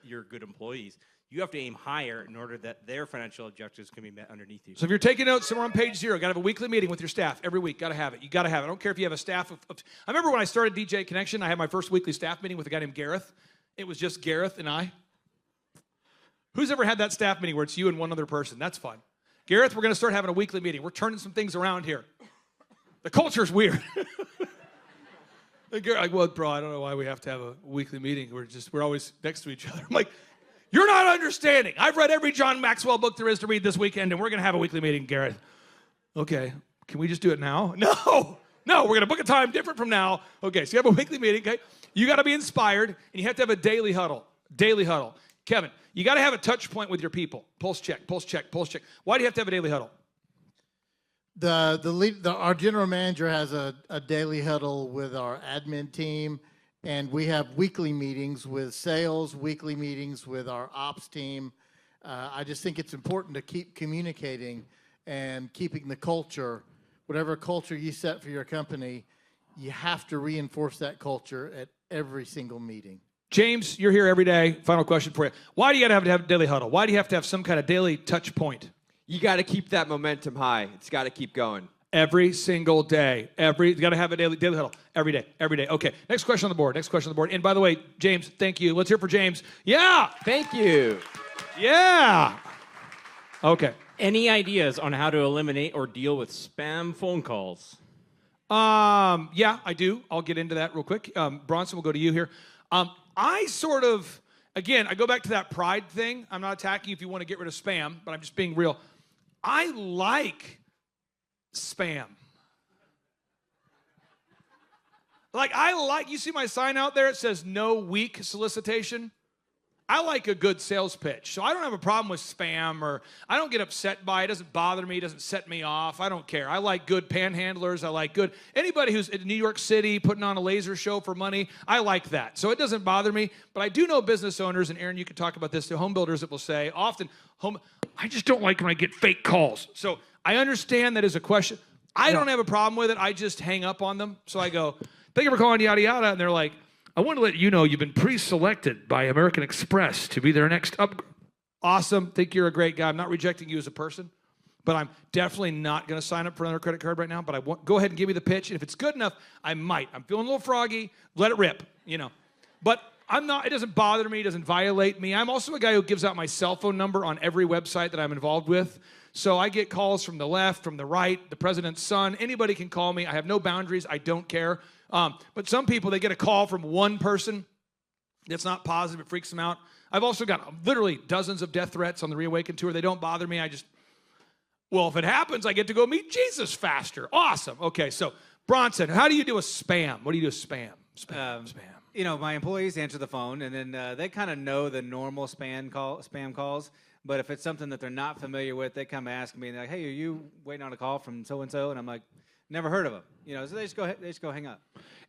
your good employees. You have to aim higher in order that their financial objectives can be met underneath you. So if you're taking notes somewhere on page 0, got to have a weekly meeting with your staff every week. Got to have it. You got to have it. I don't care if you have a staff of I remember when I started DJ Connection, I had my first weekly staff meeting with a guy named Gareth. It was just Gareth and I. Who's ever had that staff meeting where it's you and one other person? That's fun. Gareth, we're going to start having a weekly meeting. We're turning some things around here. The culture's weird. And Gareth, like, well, bro, I don't know why we have to have a weekly meeting. We're always next to each other. I'm like, you're not understanding. I've read every John Maxwell book there is to read this weekend, and we're going to have a weekly meeting, Gareth. Okay, can we just do it now? No, we're going to book a time different from now. Okay, so you have a weekly meeting, okay? You got to be inspired, and you have to have a daily huddle. Daily huddle. Kevin, you got to have a touch point with your people. Pulse check, pulse check, pulse check. Why do you have to have a daily huddle? Our general manager has a daily huddle with our admin team, and we have weekly meetings with sales, weekly meetings with our ops team. I just think it's important to keep communicating and keeping the culture, whatever culture you set for your company, you have to reinforce that culture at every single meeting. James, you're here every day. Final question for you. Why do you got to have a daily huddle? Why do you have to have some kind of daily touch point? You got to keep that momentum high. It's got to keep going. Every single day. You got to have a daily huddle. Every day. Okay, next question on the board. And by the way, James, thank you. Let's hear for James. Yeah. Thank you. Yeah. Okay. Any ideas on how to eliminate or deal with spam phone calls? Yeah, I do. I'll get into that real quick. Bronson, we'll go to you here. I go back to that pride thing. I'm not attacking you if you want to get rid of spam, but I'm just being real. I like spam. You see my sign out there? It says no weak solicitation. I like a good sales pitch. So I don't have a problem with spam, or I don't get upset by it. It doesn't bother me. It doesn't set me off. I don't care. I like good panhandlers. I like anybody who's in New York City putting on a laser show for money. I like that. So it doesn't bother me. But I do know business owners, and Aaron, you can talk about this, to home builders that will say often, I just don't like when I get fake calls. So I understand that is a question. I don't have a problem with it. I just hang up on them. So I go, thank you for calling, yada, yada. And they're like, I want to let you know you've been pre-selected by American Express to be their next up. Awesome. Think you're a great guy. I'm not rejecting you as a person, but I'm definitely not going to sign up for another credit card right now. But go ahead and give me the pitch. And if it's good enough, I might. I'm feeling a little froggy. Let it rip, But I'm not. It doesn't bother me. It doesn't violate me. I'm also a guy who gives out my cell phone number on every website that I'm involved with. So I get calls from the left, from the right, the president's son. Anybody can call me. I have no boundaries. I don't care. But some people, they get a call from one person that's not positive. It freaks them out. I've also got literally dozens of death threats on the Reawaken tour. They don't bother me. If it happens, I get to go meet Jesus faster. Awesome. Okay, so Bronson, how do you do a spam? What do you do with spam? Spam. My employees answer the phone, and then they kind of know the normal spam calls. But if it's something that they're not familiar with, they come ask me, and they're like, hey, are you waiting on a call from so-and-so? And I'm like, never heard of them. So they just go hang up.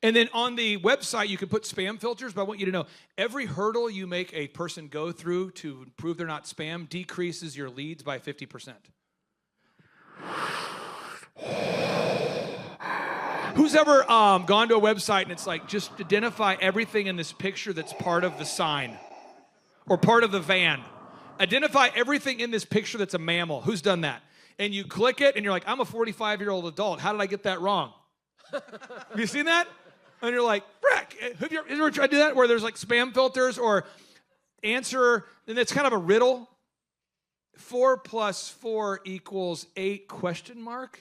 And then on the website, you can put spam filters, but I want you to know, every hurdle you make a person go through to prove they're not spam decreases your leads by 50%. Who's ever gone to a website and it's like, just identify everything in this picture that's part of the sign or part of the van. Identify everything in this picture that's a mammal. Who's done that? And you click it, and you're like, I'm a 45-year-old adult. How did I get that wrong? Have you seen that? And you're like, frick. Have you ever tried to do that where there's like spam filters or answer, and it's kind of a riddle? 4 + 4 = 8 ?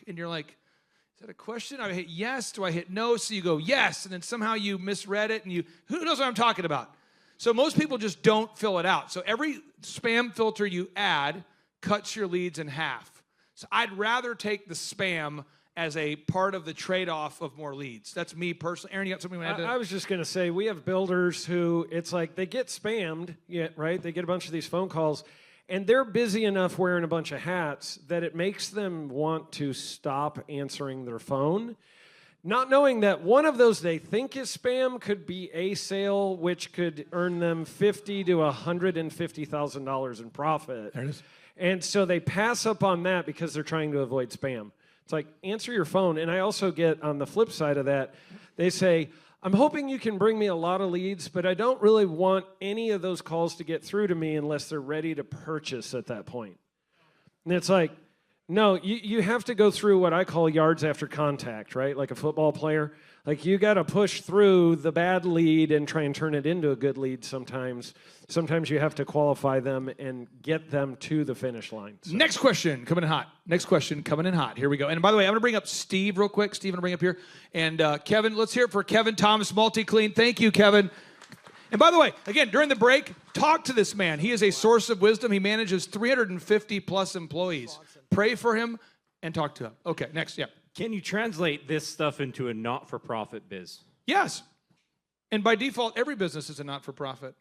And you're like, is that a question? I hit yes. Do I hit no? So you go yes, and then somehow you misread it, and who knows what I'm talking about? So most people just don't fill it out. So every spam filter you add cuts your leads in half. So I'd rather take the spam as a part of the trade-off of more leads. That's me personally. Aaron, you got something you want to add to I was just going to say, we have builders who, it's like they get spammed, yeah, right? They get a bunch of these phone calls, and they're busy enough wearing a bunch of hats that it makes them want to stop answering their phone, not knowing that one of those they think is spam could be a sale, which could earn them $50,000 to $150,000 in profit. There it is. And so they pass up on that because they're trying to avoid spam. It's like, answer your phone. And I also get, on the flip side of that, they say, I'm hoping you can bring me a lot of leads, but I don't really want any of those calls to get through to me unless they're ready to purchase at that point. And it's like, no, you have to go through what I call yards after contact, right? Like a football player. Like, you got to push through the bad lead and try and turn it into a good lead sometimes. Sometimes you have to qualify them and get them to the finish line. So. Next question coming in hot. Next question coming in hot. Here we go. And by the way, I'm going to bring up Steve real quick. Steve, I'm going to bring up here. And Kevin, let's hear it for Kevin Thomas, Multi-Clean. Thank you, Kevin. And by the way, again, during the break, talk to this man. He is a source of wisdom. He manages 350 plus employees. Pray for him and talk to him. Okay, next, yeah. Can you translate this stuff into a not-for-profit biz? Yes. And by default, every business is a not-for-profit.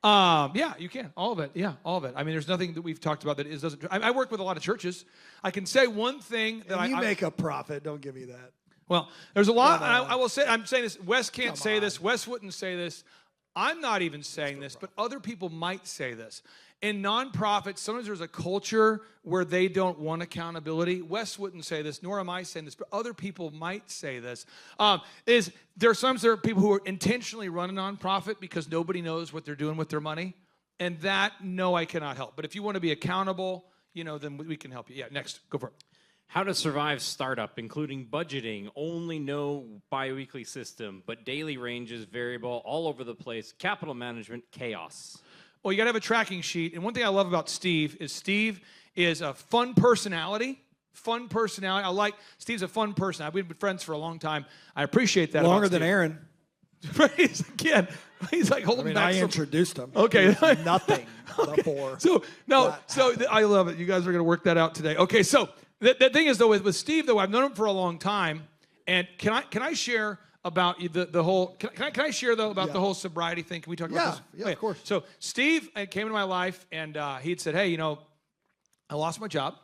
Yeah, you can. All of it. Yeah, all of it. I mean, there's nothing that we've talked about that doesn't. I work with a lot of churches. I can say one thing that you make a profit. Don't give me that. Well, there's a lot. I will say. I'm saying this. Wes can't say this. Wes wouldn't say this. I'm not even saying this, but other people might say this. In nonprofits, sometimes there's a culture where they don't want accountability. Wes wouldn't say this, nor am I saying this, but other people might say this. There are people who are intentionally run a nonprofit because nobody knows what they're doing with their money, and that, no, I cannot help. But if you want to be accountable, then we can help you. Yeah, next, go for it. How to survive startup, including budgeting, only no biweekly system, but daily ranges, variable, all over the place, capital management, chaos. Well, you got to have a tracking sheet. And one thing I love about Steve is a fun personality. Fun personality. Steve's a fun person. We've been friends for a long time. I appreciate that. Longer than Aaron. He's like holding back. I introduced him. Okay. Nothing before. I love it. You guys are going to work that out today. Okay, so the thing is, though, with Steve, though, I've known him for a long time. And can I share about the whole, can I share, though, about the whole sobriety thing? Can we talk about this? Yeah, of course. So Steve came into my life, and he had said, hey, I lost my job,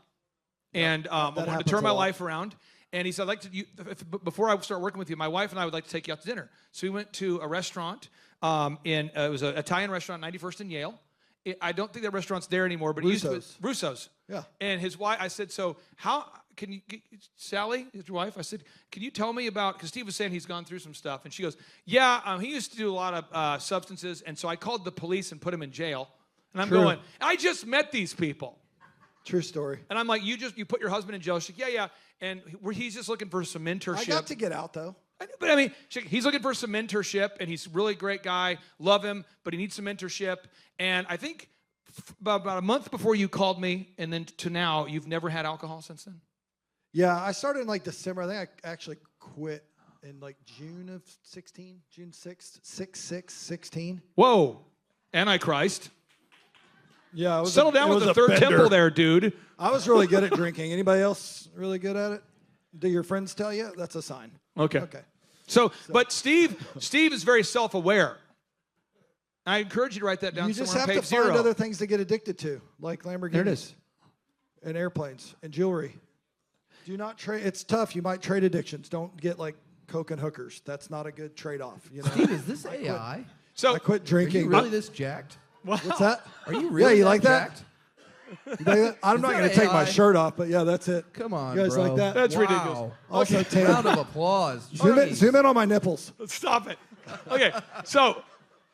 and I wanted to turn my life around. And he said, before I start working with you, my wife and I would like to take you out to dinner. So we went to a restaurant, it was an Italian restaurant, 91st and Yale. I don't think that restaurant's there anymore, but Russo's. Yeah. And his wife, I said, so how can you, Sally, his wife, I said, can you tell me about, because Steve was saying he's gone through some stuff. And she goes, yeah, he used to do a lot of substances. And so I called the police and put him in jail. And I'm going, I just met these people. True story. And I'm like, you put your husband in jail? She's like, yeah. And he's just looking for some mentorship. I got to get out, though. But I mean, he's looking for some mentorship, and he's a really great guy. Love him, but he needs some mentorship. And I think about a month before you called me, and then to now, you've never had alcohol since then? Yeah, I started in December. I think I actually quit in June of 16, June 6th, 6/6/16. Whoa, Antichrist. Yeah, settle down with the third temple there, dude. I was really good at drinking. Anybody else really good at it? Do your friends tell you? That's a sign. Okay. So, but Steve is very self-aware. I encourage you to write that down. You just somewhere have on to page 0. find other things to get addicted to, like Lamborghinis. There it is. And airplanes and jewelry. Do not trade. It's tough. You might trade addictions. Don't get coke and hookers. That's not a good trade-off. Steve, is this AI? I quit drinking. Are you really this jacked? What's that? Are you really you like jacked? that? I'm not going to take my shirt off, but yeah, that's it. Come on, you guys bro. like that? That's wow. ridiculous. Also, Okay. Round of applause. Zoom in on my nipples. Stop it. Okay, so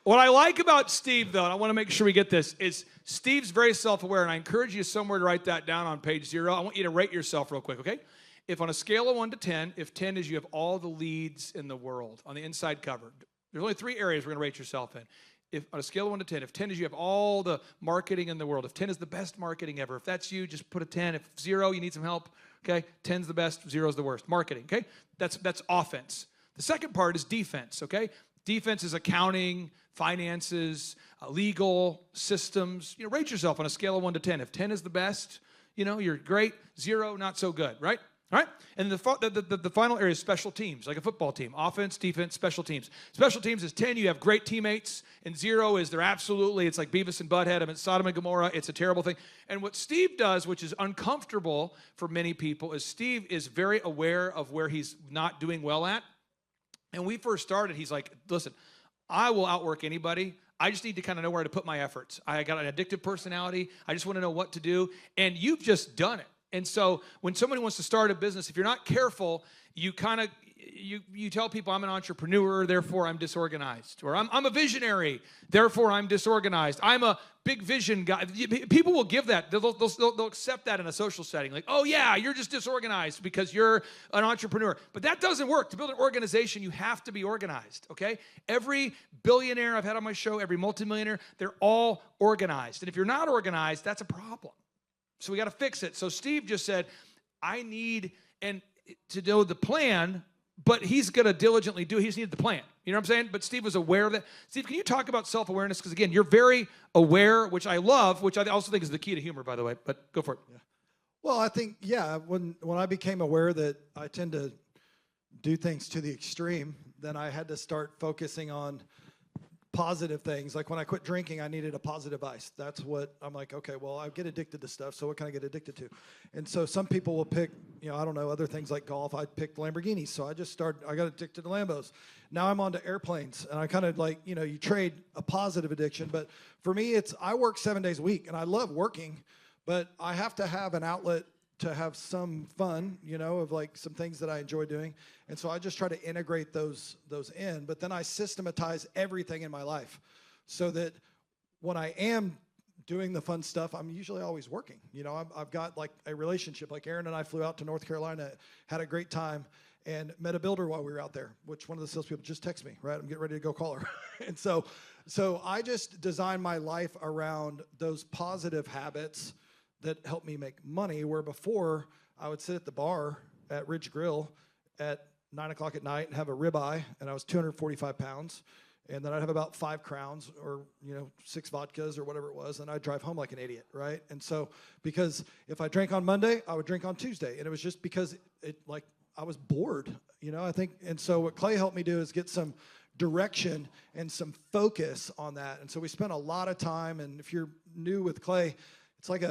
what I like about Steve, though, and I want to make sure we get this, is Steve's very self-aware, and I encourage you somewhere to write that down on page 0. I want you to rate yourself real quick, okay? If on a scale of 1 to 10, if 10 is you have all the leads in the world on the inside cover, there's only 3 areas we're going to rate yourself in. If on a scale of 1 to 10, if 10 is you have all the marketing in the world, if 10 is the best marketing ever, if that's you, just put a 10. If 0, you need some help, okay? 10's the best, 0's the worst. Marketing, okay? That's offense. The second part is defense, okay? Defense is accounting, finances, legal, systems. Rate yourself on a scale of 1 to 10. If 10 is the best, You know, you're great. 0, not so good, right? All right? And the final area is special teams, like a football team. Offense, defense, special teams. Special teams is 10, you have great teammates. And 0 is it's like Beavis and Butthead. I mean, Sodom and Gomorrah. It's a terrible thing. And what Steve does, which is uncomfortable for many people, is Steve is very aware of where he's not doing well at. And we first started, he's like, listen, I will outwork anybody. I just need to kind of know where to put my efforts. I got an addictive personality. I just want to know what to do. And you've just done it. And so when somebody wants to start a business, if you're not careful, you kind of, you tell people I'm an entrepreneur, therefore I'm disorganized. Or I'm a visionary, therefore I'm disorganized. I'm a big vision guy. People will give that. They'll accept that in a social setting. Like, oh yeah, you're just disorganized because you're an entrepreneur. But that doesn't work. To build an organization, you have to be organized, okay? Every billionaire I've had on my show, every multimillionaire, they're all organized. And if you're not organized, that's a problem. So we got to fix it. So Steve just said, I need to know the plan, but he's going to diligently do it. He just needed the plan. You know what I'm saying? But Steve was aware of that. Steve, can you talk about self-awareness? Because, again, you're very aware, which I love, which I also think is the key to humor, by the way. But go for it. Yeah. Well, I think, when I became aware that I tend to do things to the extreme, then I had to start focusing on positive things. Like when I quit drinking, I needed a positive vice. That's what I'm like, okay, well, I get addicted to stuff, so what can I get addicted to? And so some people will pick, I don't know, other things like golf. I picked Lamborghinis, so I got addicted to Lambos. Now I'm on to airplanes, and I kind of like, you trade a positive addiction. But for me, I work 7 days a week, and I love working, but I have to have an outlet to have some fun, of like some things that I enjoy doing. And so I just try to integrate those in, but then I systematize everything in my life so that when I am doing the fun stuff, I'm usually always working. I've got like a relationship, like Aaron and I flew out to North Carolina, had a great time, and met a builder while we were out there, which one of the salespeople just texted me, right? I'm getting ready to go call her. And so I just design my life around those positive habits that help me make money, where before I would sit at the bar at Ridge Grill at 9 o'clock at night and have a ribeye, and I was 245 pounds, and then I'd have about 5 crowns or 6 vodkas or whatever it was, and I'd drive home like an idiot, right? And so because if I drank on Monday, I would drink on Tuesday, and it was just because I was bored, I think. And so what Clay helped me do is get some direction and some focus on that. And so we spent a lot of time, and if you're new with Clay, it's like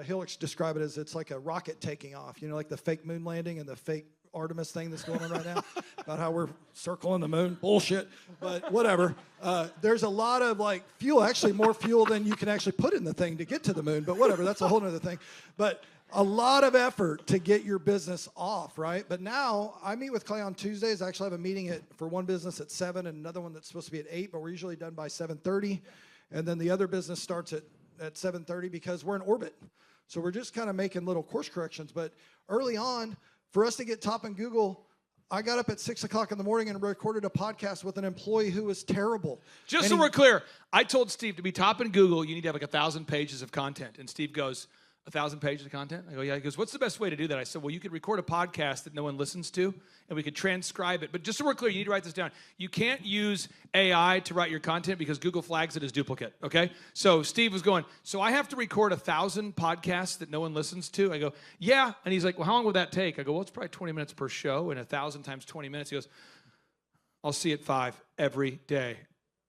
he'll describe it as it's like a rocket taking off, like the fake moon landing and the fake Artemis thing that's going on right now about how we're circling the moon. Bullshit, but whatever. There's a lot of like fuel, actually more fuel than you can actually put in the thing to get to the moon, but whatever, that's a whole nother thing. But a lot of effort to get your business off, right? But now I meet with Clay on Tuesdays. I actually have a meeting for one business at 7 and another one that's supposed to be at 8, but we're usually done by 7:30. And then the other business starts at 7:30 because we're in orbit. So we're just kind of making little course corrections. But early on, for us to get top in Google, I got up at 6 o'clock in the morning and recorded a podcast with an employee who was terrible. Just so we're clear, I told Steve to be top in Google, you need to have like 1,000 pages of content. And Steve goes, 1,000 pages of content? I go, yeah. He goes, what's the best way to do that? I said, well, you could record a podcast that no one listens to, and we could transcribe it. But just so we're clear, you need to write this down. You can't use AI to write your content because Google flags it as duplicate, okay? So Steve was going, so I have to record 1,000 podcasts that no one listens to? I go, yeah. And he's like, well, how long would that take? I go, well, it's probably 20 minutes per show, and 1,000 times 20 minutes. He goes, I'll see you at 5 every day.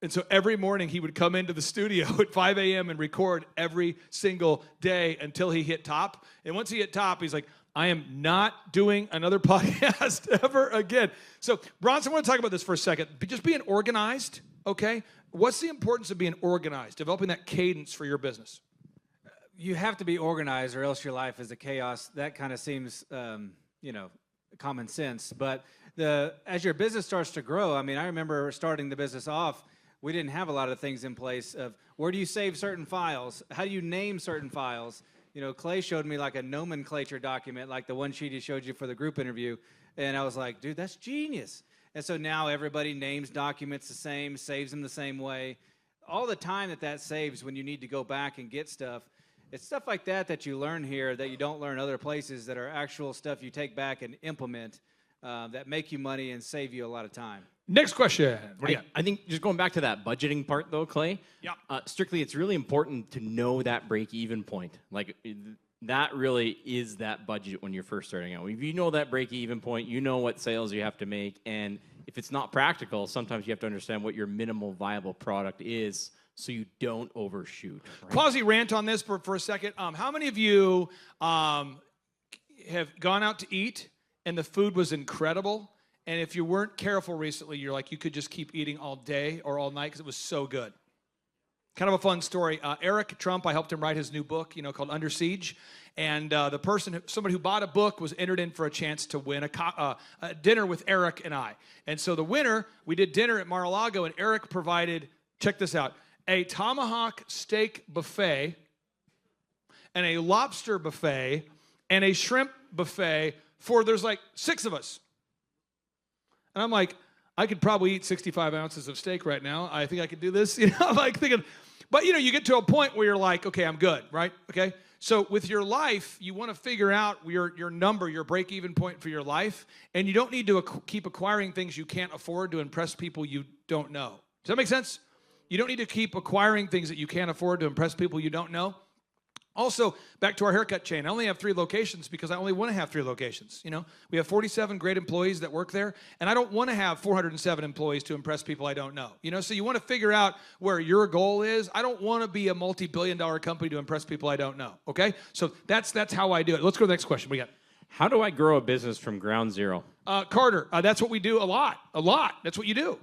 And so every morning he would come into the studio at 5 a.m. and record every single day until he hit top. And once he hit top, he's like, I am not doing another podcast ever again. So, Bronson, I want to talk about this for a second. Just being organized, okay? What's the importance of being organized, developing that cadence for your business? You have to be organized or else your life is a chaos. That kind of seems, common sense. But as your business starts to grow, I remember starting the business off, we didn't have a lot of things in place of where do you save certain files? How do you name certain files? Clay showed me like a nomenclature document, like the one sheet he showed you for the group interview. And I was like, dude, that's genius. And so now everybody names documents the same, saves them the same way. All the time that saves when you need to go back and get stuff, it's stuff like that you learn here that you don't learn other places, that are actual stuff you take back and implement that make you money and save you a lot of time. Next question. I think just going back to that budgeting part, though, Clay. Yeah. Strictly, it's really important to know that break-even point. Like, that really is that budget when you're first starting out. If you know that break-even point, you know what sales you have to make, and if it's not practical, sometimes you have to understand what your minimal viable product is so you don't overshoot. Right? Quasi rant on this for a second. How many of you have gone out to eat and the food was incredible, and if you weren't careful recently, you're like, you could just keep eating all day or all night because it was so good? Kind of a fun story. Eric Trump, I helped him write his new book, called Under Siege. And somebody who bought a book was entered in for a chance to win a dinner with Eric and I. And so the winner, we did dinner at Mar-a-Lago, and Eric provided, check this out, a tomahawk steak buffet and a lobster buffet and a shrimp buffet there's like 6 of us. And I'm like, I could probably eat 65 ounces of steak right now. I think I could do this. I'm like thinking, but you get to a point where you're like, okay, I'm good, right? Okay. So with your life, you want to figure out your number, your break-even point for your life, and you don't need to keep acquiring things you can't afford to impress people you don't know. Does that make sense? You don't need to keep acquiring things that you can't afford to impress people you don't know. Also, back to our haircut chain, I only have 3 locations because I only want to have 3 locations. We have 47 great employees that work there, and I don't want to have 407 employees to impress people I don't know. So you want to figure out where your goal is. I don't want to be a multi-billion-dollar company to impress people I don't know. Okay, so that's how I do it. Let's go to the next question. We got. How do I grow a business from ground zero? Carter, that's what we do a lot. That's what you do.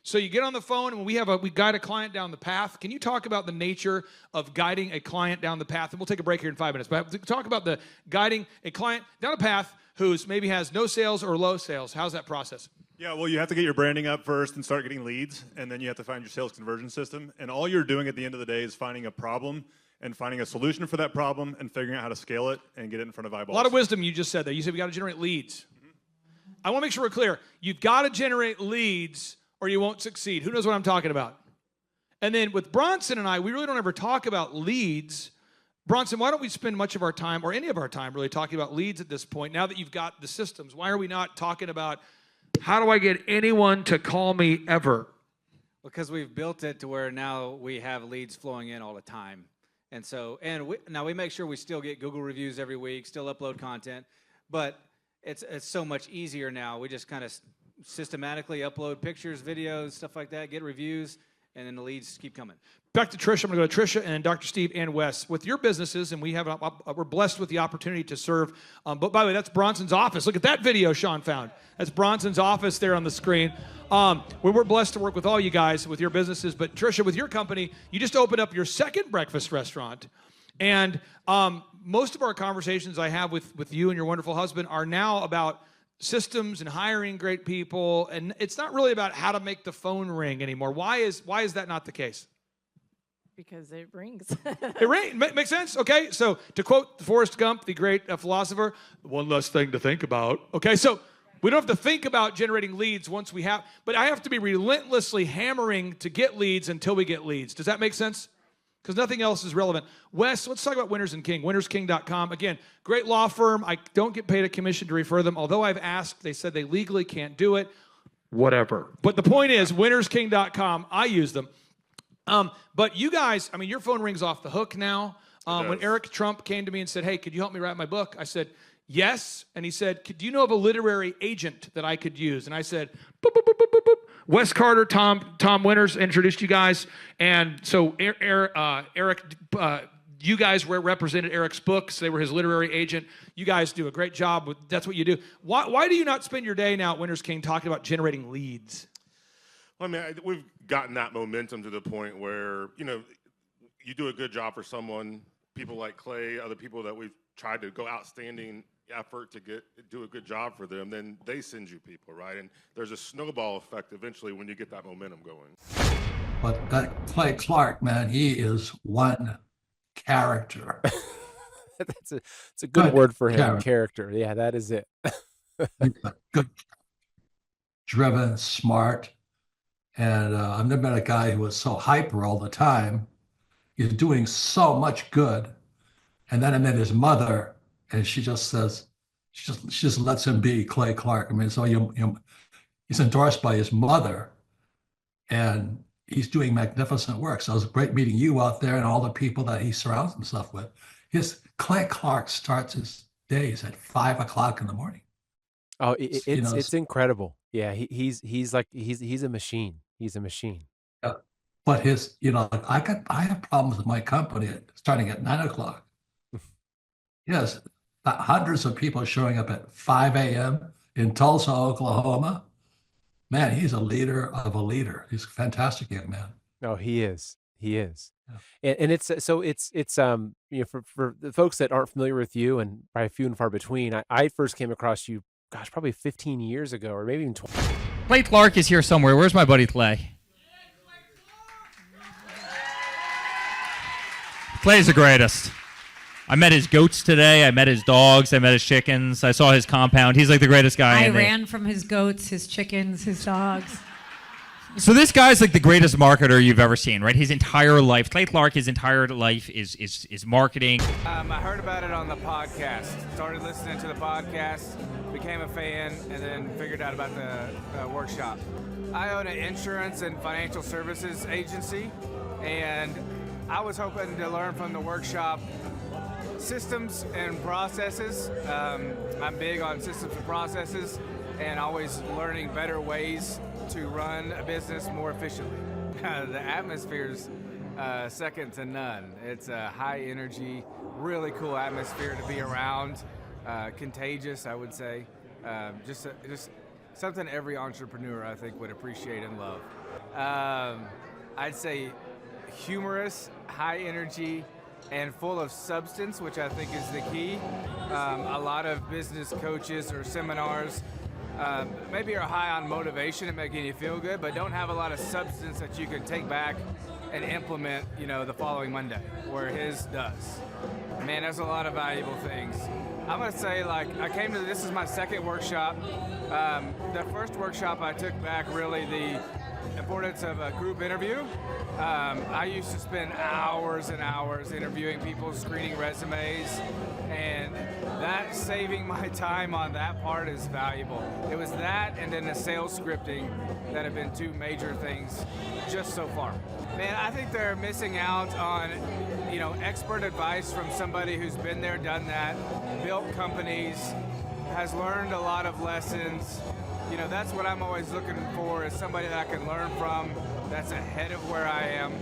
So you get on the phone, and we guide a client down the path. Can you talk about the nature of guiding a client down the path? And we'll take a break here in 5 minutes. But talk about the guiding a client down a path who's maybe has no sales or low sales. How's that process? Yeah, well, you have to get your branding up first and start getting leads, and then you have to find your sales conversion system. And all you're doing at the end of the day is finding a problem and finding a solution for that problem and figuring out how to scale it and get it in front of eyeballs. A lot of wisdom you just said there. You said we got to generate leads. Mm-hmm. I want to make sure we're clear. You've got to generate leads or you won't succeed. Who knows what I'm talking about? And then with Bronson and I, we really don't ever talk about leads. Bronson, why don't we spend much of our time, or any of our time, really talking about leads at this point, now that you've got the systems? Why are we not talking about how do I get anyone to call me ever? Because we've built it to where now we have leads flowing in all the time. And so, now we make sure we still get Google reviews every week, still upload content, but it's so much easier now. We just kind of systematically upload pictures, videos, stuff like that, get reviews, and then the leads keep coming. Back to Trisha. I'm going to go to Trisha and then Dr. Steve and Wes. With your businesses, and we're blessed with the opportunity to serve. But by the way, that's Bronson's office. Look at that video Sean found. That's Bronson's office there on the screen. We're blessed to work with all you guys with your businesses. But Trisha, with your company, you just opened up your 2nd breakfast restaurant. And most of our conversations I have with you and your wonderful husband are now about systems and hiring great people, and it's not really about how to make the phone ring anymore. Why is that not the case? Because it rings. It rings. Makes sense? Okay, so to quote Forrest Gump, the great philosopher, one less thing to think about. Okay, so we don't have to think about generating leads once we have, but I have to be relentlessly hammering to get leads until we get leads. Does that make sense? Because nothing else is relevant. Wes, let's talk about Winners and King. WinnersKing.com. Again, great law firm. I don't get paid a commission to refer them. Although I've asked, they said they legally can't do it. Whatever. But the point is, WinnersKing.com, I use them. But you guys, your phone rings off the hook now. When Eric Trump came to me and said, hey, could you help me write my book? I said, yes. And he said, do you know of a literary agent that I could use? And I said, boop, boop, boop, boop, boop, boop. Wes Carter, Tom Winters introduced you guys. And so Eric, you guys represented Eric's books. They were his literary agent. You guys do a great job. That's what you do. Why do you not spend your day now at Winners King talking about generating leads? Well, we've gotten that momentum to the point where, you do a good job for someone, people like Clay, other people that we've tried to go outstanding effort to do a good job for them, then they send you people, right? And there's a snowball effect eventually when you get that momentum going. But that Clay Clark, man, he is one character. It's a good word for him, character. Yeah, that is it. Good, driven, smart. And I've never met a guy who was so hyper all the time. He's doing so much good. And then I met his mother, and she just says, she just lets him be Clay Clark. So he's endorsed by his mother, and he's doing magnificent work. So it was great meeting you out there and all the people that he surrounds himself with. Clay Clark starts his days at 5 o'clock in the morning. Oh, You know, it's incredible. Yeah, he's like he's a machine. He's a machine. but his, I have problems with my company starting at 9 o'clock. Yes, hundreds of people showing up at 5 a.m. in Tulsa, Oklahoma. Man, he's a leader of a leader. He's a fantastic young man. No, he is. He is. And it's for the folks that aren't familiar with you and probably few and far between, I first came across you, gosh, probably 15 years ago or maybe even 20. Clay Clark is here somewhere. Where's my buddy Clay? Clay's the greatest. I met his goats today. I met his dogs. I met his chickens. I saw his compound. He's like the greatest guy. I ran from his goats, his chickens, his dogs. So this guy's like the greatest marketer you've ever seen, right? His entire life, Clay Clark, his entire life is marketing. I heard about it on the podcast. Started listening to the podcast, became a fan, and then figured out about the workshop. I own an insurance and financial services agency, and I was hoping to learn from the workshop systems and processes. I'm big on systems and processes and always learning better ways to run a business more efficiently. The atmosphere's second to none. It's a high energy, really cool atmosphere to be around. Contagious, I would say. Just something every entrepreneur, I think, would appreciate and love. I'd say humorous, high energy, and full of substance, which I think is the key. A lot of business coaches or seminars maybe are high on motivation and making you feel good, but don't have a lot of substance that you can take back and implement, the following Monday, where his does. Man, there's a lot of valuable things. I'm gonna say, this is my second workshop. The first workshop I took back really the importance of a group interview. I used to spend hours and hours interviewing people, screening resumes, and that saving my time on that part is valuable. It was that and then the sales scripting that have been two major things just so far. Man, I think they're missing out on, expert advice from somebody who's been there, done that, built companies, has learned a lot of lessons. That's what I'm always looking for, is somebody that I can learn from that's ahead of where I am.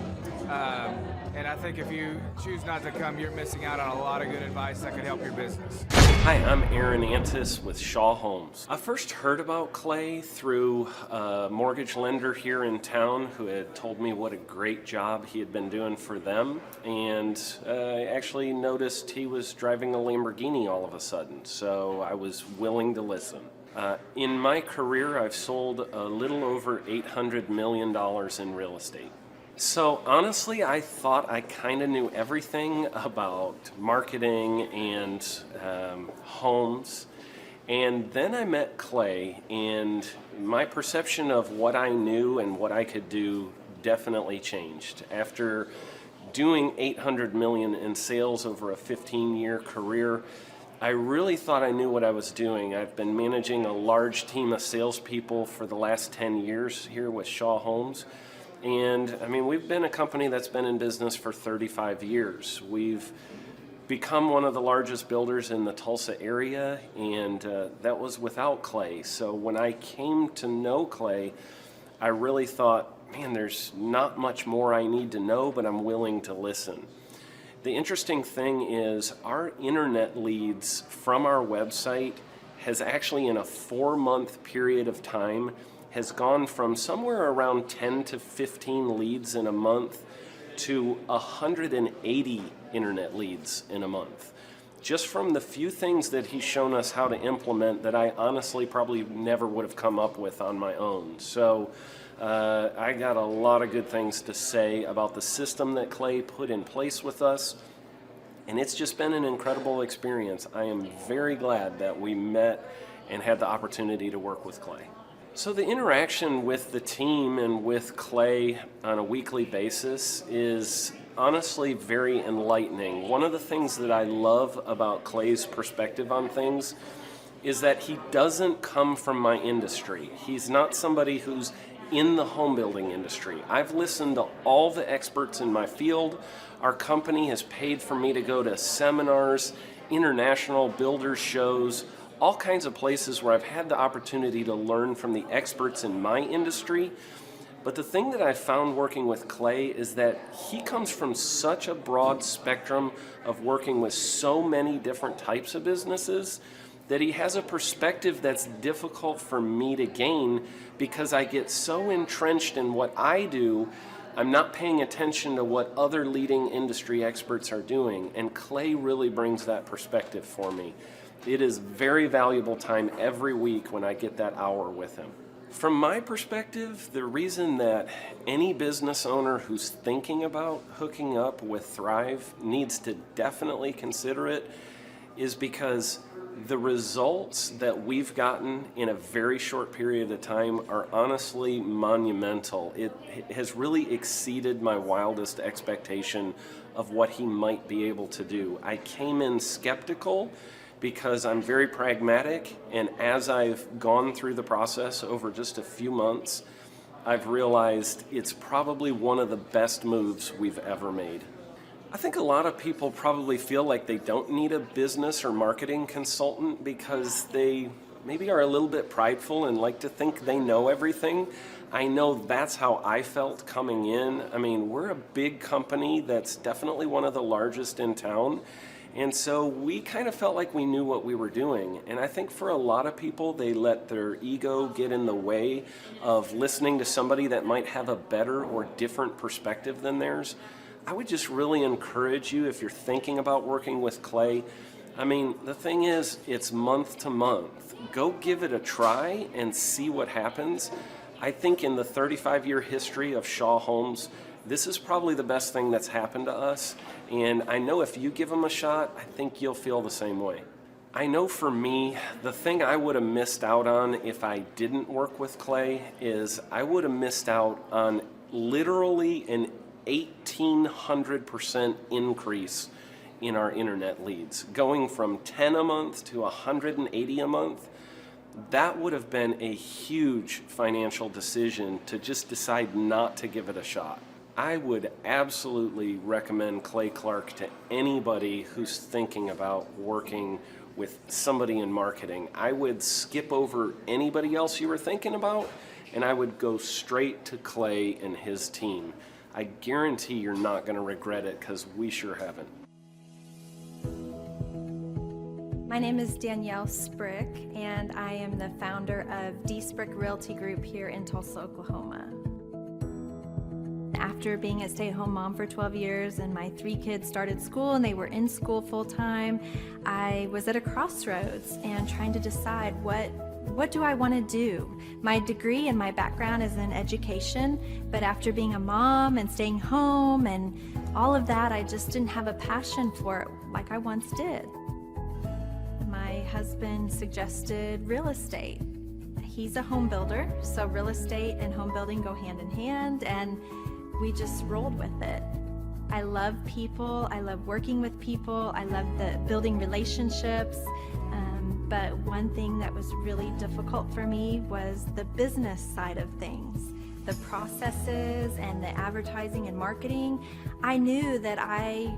And I think if you choose not to come, you're missing out on a lot of good advice that could help your business. Hi, I'm Aaron Antis with Shaw Homes. I first heard about Clay through a mortgage lender here in town who had told me what a great job he had been doing for them, and I actually noticed he was driving a Lamborghini all of a sudden, so I was willing to listen. In my career, I've sold a little over $800 million in real estate. So honestly, I thought I kind of knew everything about marketing and homes. And then I met Clay, and my perception of what I knew and what I could do definitely changed. After doing $800 million in sales over a 15-year career, I really thought I knew what I was doing. I've been managing a large team of salespeople for the last 10 years here with Shaw Homes. And we've been a company that's been in business for 35 years. We've become one of the largest builders in the Tulsa area, and that was without Clay. So when I came to know Clay, I really thought, man, there's not much more I need to know, but I'm willing to listen. The interesting thing is our internet leads from our website has actually, in a 4-month period of time, has gone from somewhere around 10 to 15 leads in a month to 180 internet leads in a month. Just from the few things that he's shown us how to implement that I honestly probably never would have come up with on my own. So I got a lot of good things to say about the system that Clay put in place with us, and it's just been an incredible experience. I am very glad that we met and had the opportunity to work with Clay. So the interaction with the team and with Clay on a weekly basis is honestly very enlightening. One of the things that I love about Clay's perspective on things is that he doesn't come from my industry. He's not somebody who's in the home building industry. I've listened to all the experts in my field. Our company has paid for me to go to seminars, international builder shows, all kinds of places where I've had the opportunity to learn from the experts in my industry. But the thing that I found working with Clay is that he comes from such a broad spectrum of working with so many different types of businesses that he has a perspective that's difficult for me to gain because I get so entrenched in what I do, I'm not paying attention to what other leading industry experts are doing. And Clay really brings that perspective for me. It is very valuable time every week when I get that hour with him. From my perspective, the reason that any business owner who's thinking about hooking up with Thrive needs to definitely consider it is because the results that we've gotten in a very short period of time are honestly monumental. It has really exceeded my wildest expectation of what he might be able to do. I came in skeptical because I'm very pragmatic, and as I've gone through the process over just a few months, I've realized it's probably one of the best moves we've ever made. I think a lot of people probably feel like they don't need a business or marketing consultant because they maybe are a little bit prideful and like to think they know everything. I know that's how I felt coming in. I mean, we're a big company that's definitely one of the largest in town. And so we kind of felt like we knew what we were doing. And I think for a lot of people, they let their ego get in the way of listening to somebody that might have a better or different perspective than theirs. I would just really encourage you, if you're thinking about working with Clay, I mean, the thing is, it's month to month. Go give it a try and see what happens. I think in the 35-year history of Shaw Homes, this is probably the best thing that's happened to us. And I know if you give them a shot, I think you'll feel the same way. I know for me, the thing I would have missed out on if I didn't work with Clay is I would have missed out on literally an 1,800% increase in our internet leads. Going from 10 a month to 180 a month, that would have been a huge financial decision to just decide not to give it a shot. I would absolutely recommend Clay Clark to anybody who's thinking about working with somebody in marketing. I would skip over anybody else you were thinking about, and I would go straight to Clay and his team. I guarantee you're not going to regret it because we sure haven't. My name is Danielle Sprick, and I am the founder of D Sprick Realty Group here in Tulsa, Oklahoma. After being a stay-at-home mom for 12 years and my 3 kids started school and they were in school full-time, I was at a crossroads and trying to decide what do I want to do? My degree and my background is in education, but after being a mom and staying home and all of that, I just didn't have a passion for it like I once did. My husband suggested real estate. He's a home builder, so real estate and home building go hand in hand, and we just rolled with it. I love people, I love working with people, I love building relationships. But one thing that was really difficult for me was the business side of things, the processes and the advertising and marketing. I knew that I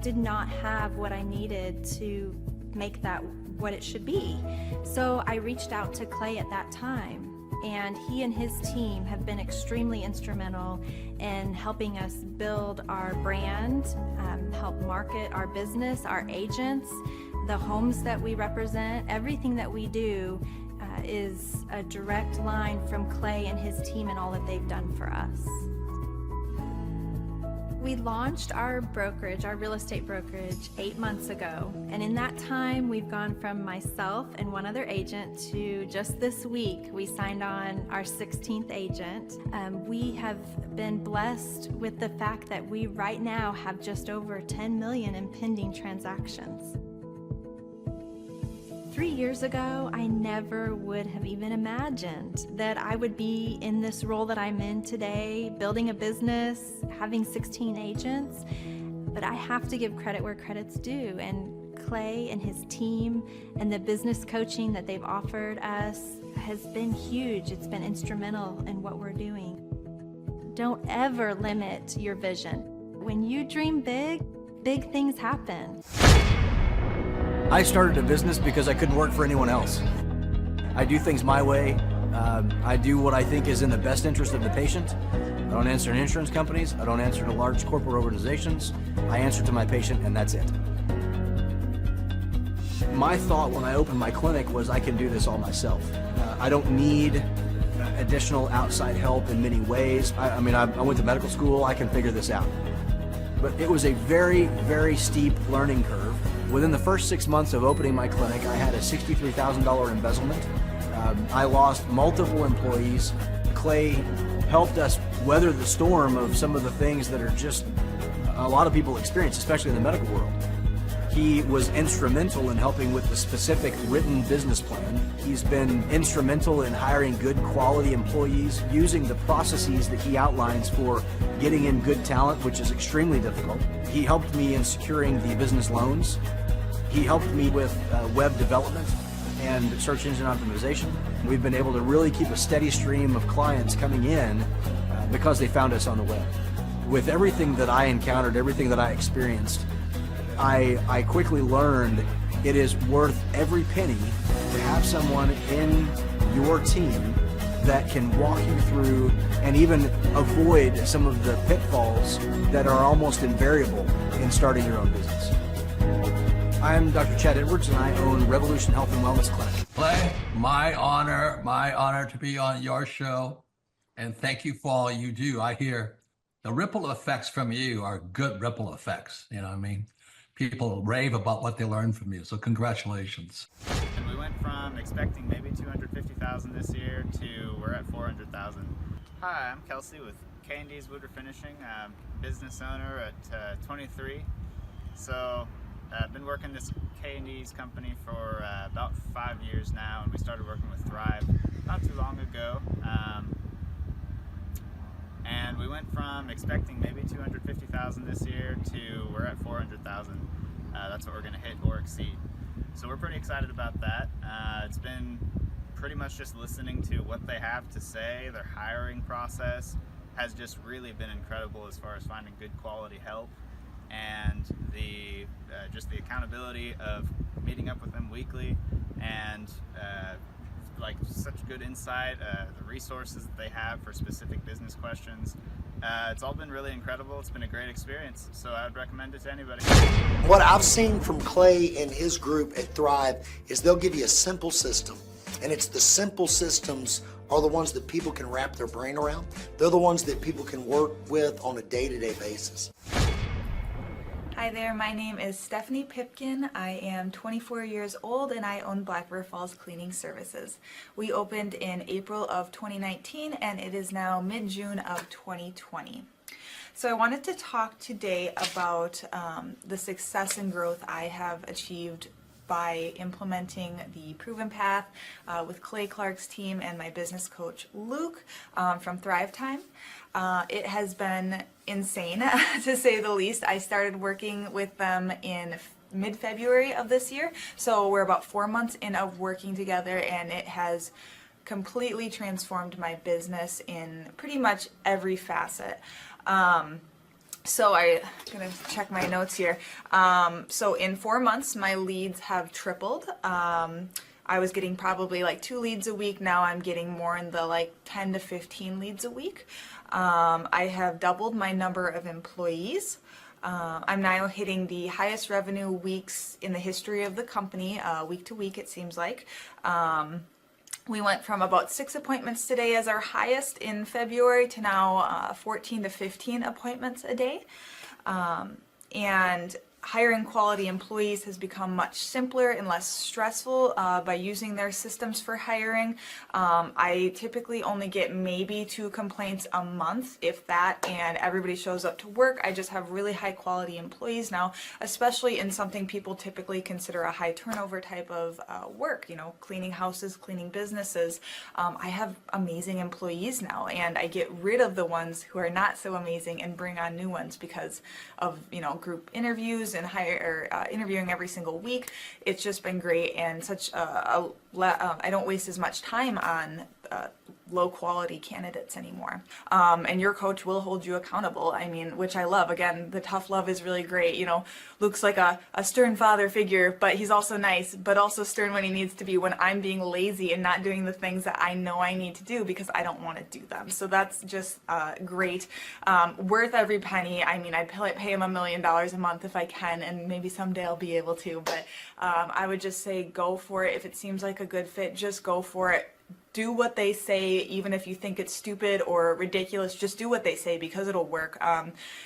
did not have what I needed to make that what it should be. So I reached out to Clay at that time, and he and his team have been extremely instrumental in helping us build our brand, help market our business, our agents, the homes that we represent. Everything that we do is a direct line from Clay and his team and all that they've done for us. We launched our brokerage, our real estate brokerage, 8 months ago. And in that time, we've gone from myself and one other agent to just this week, we signed on our 16th agent. We have been blessed with the fact that we right now have just over 10 million in pending transactions. 3 years ago, I never would have even imagined that I would be in this role that I'm in today, building a business, having 16 agents. But I have to give credit where credit's due. And Clay and his team and the business coaching that they've offered us has been huge. It's been instrumental in what we're doing. Don't ever limit your vision. When you dream big, big things happen. I started a business because I couldn't work for anyone else. I do things my way. I do what I think is in the best interest of the patient. I don't answer to insurance companies. I don't answer to large corporate organizations. I answer to my patient, and that's it. My thought when I opened my clinic was I can do this all myself. I don't need additional outside help in many ways. I went to medical school. I can figure this out. But it was a very, very steep learning curve. Within the first 6 months of opening my clinic, I had a $63,000 embezzlement. I lost multiple employees. Clay helped us weather the storm of some of the things that are just a lot of people experience, especially in the medical world. He was instrumental in helping with the specific written business plan. He's been instrumental in hiring good quality employees, using the processes that he outlines for getting in good talent, which is extremely difficult. He helped me in securing the business loans. He helped me with web development and search engine optimization. We've been able to really keep a steady stream of clients coming in because they found us on the web. With everything that I encountered, everything that I experienced, I quickly learned it is worth every penny to have someone in your team that can walk you through and even avoid some of the pitfalls that are almost invariable in starting your own business. I'm Dr. Chad Edwards, and I own Revolution Health and Wellness Clinic. Clay, my honor to be on your show, and thank you for all you do. I hear the ripple effects from you are good ripple effects. You know what I mean? People rave about what they learned from you, so congratulations. And we went from expecting maybe 250,000 this year to we're at 400,000. Hi, I'm Kelsey with K&D's Woodward Finishing. I'm business owner at 23. So I've been working this K&D's company for about 5 years now, and we started working with Thrive not too long ago. And we went from expecting maybe 250,000 this year to we're at 400,000. That's what we're going to hit or exceed. So we're pretty excited about that. It's been pretty much just listening to what they have to say. Their hiring process has just really been incredible as far as finding good quality help, and the just the accountability of meeting up with them weekly, and like such good insight, the resources that they have for specific business questions. It's all been really incredible. It's been a great experience, so I would recommend it to anybody. What I've seen from Clay and his group at Thrive is they'll give you a simple system, and it's the simple systems are the ones that people can wrap their brain around. They're the ones that people can work with on a day-to-day basis. Hi there, my name is Stephanie Pipkin. I am 24 years old and I own Black River Falls Cleaning Services. We opened in April of 2019 and it is now mid-June of 2020. So I wanted to talk today about the success and growth I have achieved by implementing the Proven Path with Clay Clark's team and my business coach Luke from Thrivetime. It has been insane to say the least. I started working with them in mid-February of this year, so we're about 4 months in of working together, and it has completely transformed my business in pretty much every facet. So I'm gonna check my notes here. So in 4 months, my leads have tripled. I was getting probably like 2 leads a week. Now I'm getting more in the like 10 to 15 leads a week. I have doubled my number of employees. I'm now hitting the highest revenue weeks in the history of the company, week to week it seems like. We went from about 6 appointments today as our highest in February to now 14 to 15 appointments a day. And hiring quality employees has become much simpler and less stressful by using their systems for hiring. I typically only get maybe 2 complaints a month, if that, and everybody shows up to work. I just have really high quality employees now, especially in something people typically consider a high turnover type of work, you know, cleaning houses, cleaning businesses. I have amazing employees now, and I get rid of the ones who are not so amazing and bring on new ones because of, you know, group interviews interviews and interviewing every single week. It's just been great, and I don't waste as much time on low quality candidates anymore. And your coach will hold you accountable. I mean, which I love. Again, the tough love is really great. You know, Luke's like a stern father figure, but he's also nice, but also stern when he needs to be when I'm being lazy and not doing the things that I know I need to do because I don't want to do them. So that's just great. Worth every penny. I mean, I'd pay him $1 million a month if I can, and maybe someday I'll be able to, but I would just say go for it. If it seems like a good fit, just go for it. Do what they say, even if you think it's stupid or ridiculous, just do what they say because it'll work.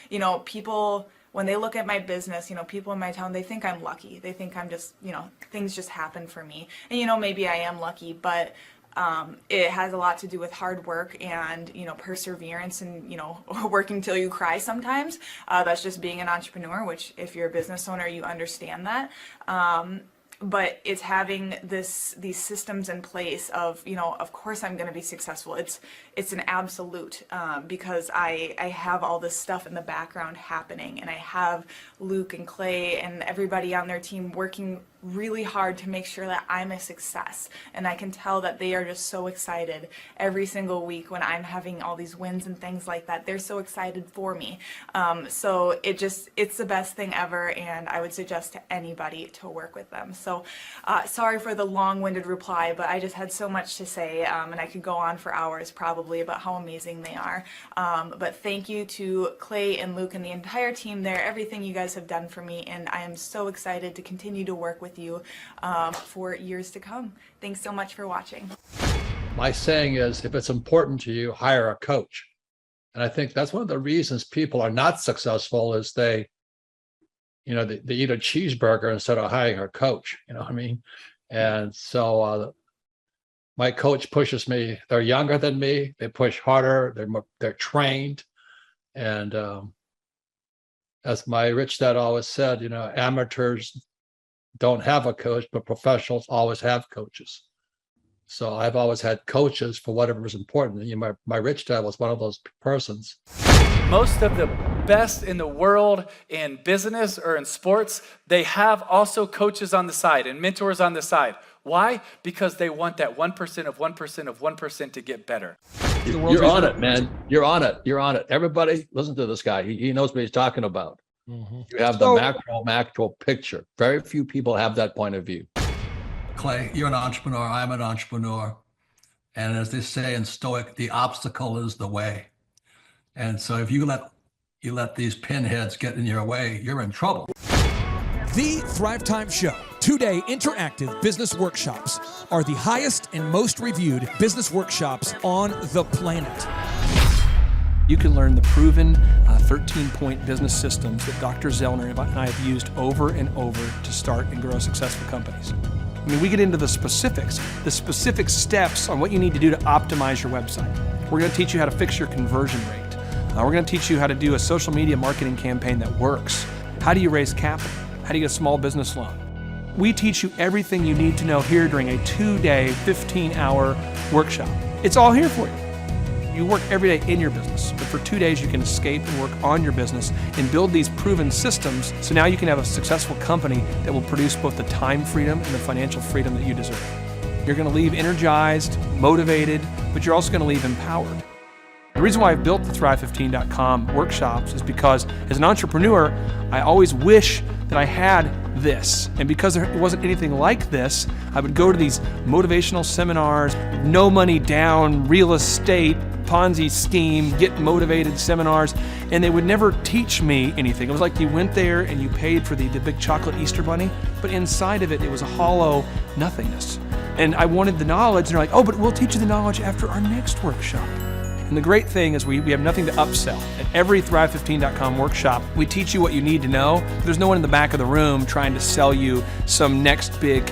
You know, people, when they look at my business, you know, people in my town, they think I'm lucky. They think I'm just, you know, things just happen for me. And, you know, maybe I am lucky, but it has a lot to do with hard work and, you know, perseverance and, you know, working till you cry sometimes. That's just being an entrepreneur, which if you're a business owner, you understand that. But it's having these systems in place of, you know, of course I'm going to be successful. It's an absolute because I have all this stuff in the background happening, and I have Luke and Clay and everybody on their team working really hard to make sure that I'm a success. And I can tell that they are just so excited every single week when I'm having all these wins and things like that. They're so excited for me. So it's the best thing ever, and I would suggest to anybody to work with them. So sorry for the long-winded reply, but I just had so much to say, and I could go on for hours probably about how amazing they are. But thank you to Clay and Luke and the entire team there, everything you guys have done for me, and I am so excited to continue to work with you for years to come. Thanks so much for watching. My saying is, if it's important to you, hire a coach. And I think that's one of the reasons people are not successful is they eat a cheeseburger instead of hiring a coach, you know what I mean? And so my coach pushes me. They're younger than me. They push harder. They're trained. And as my rich dad always said, you know, amateurs don't have a coach, but professionals always have coaches. So I've always had coaches for whatever is important. And, you know, my rich dad was one of those persons. Most of the best in the world in business or in sports, they have also coaches on the side and mentors on the side. Why? Because they want that 1% of 1% of 1% to get better. You're on it, man. You're on it. You're on it. Everybody listen to this guy. He knows what he's talking about. Mm-hmm. You have the macro picture. Very few people have that point of view. Clay, you're an entrepreneur. I'm an entrepreneur. And as they say in Stoic, the obstacle is the way. And so if you let these pinheads get in your way, you're in trouble. The Thrivetime Show, 2-day interactive business workshops, are the highest and most reviewed business workshops on the planet. You can learn the proven 13-point business systems that Dr. Zellner and I have used over and over to start and grow successful companies. I mean, we get into the specific steps on what you need to do to optimize your website. We're going to teach you how to fix your conversion rate. We're going to teach you how to do a social media marketing campaign that works. How do you raise capital? How do you get a small business loan? We teach you everything you need to know here during a 2-day, 15-hour workshop. It's all here for you. You work every day in your business, but for 2 days you can escape and work on your business and build these proven systems so now you can have a successful company that will produce both the time freedom and the financial freedom that you deserve. You're going to leave energized, motivated, but you're also going to leave empowered. The reason why I built the Thrive15.com workshops is because as an entrepreneur, I always wish that I had this. And because there wasn't anything like this, I would go to these motivational seminars, no money down, real estate, Ponzi scheme, get motivated seminars, and they would never teach me anything. It was like you went there and you paid for the big chocolate Easter bunny, but inside of it, it was a hollow nothingness. And I wanted the knowledge, and they're like, oh, but we'll teach you the knowledge after our next workshop. And the great thing is we have nothing to upsell. At every Thrive15.com workshop, we teach you what you need to know. There's no one in the back of the room trying to sell you some next big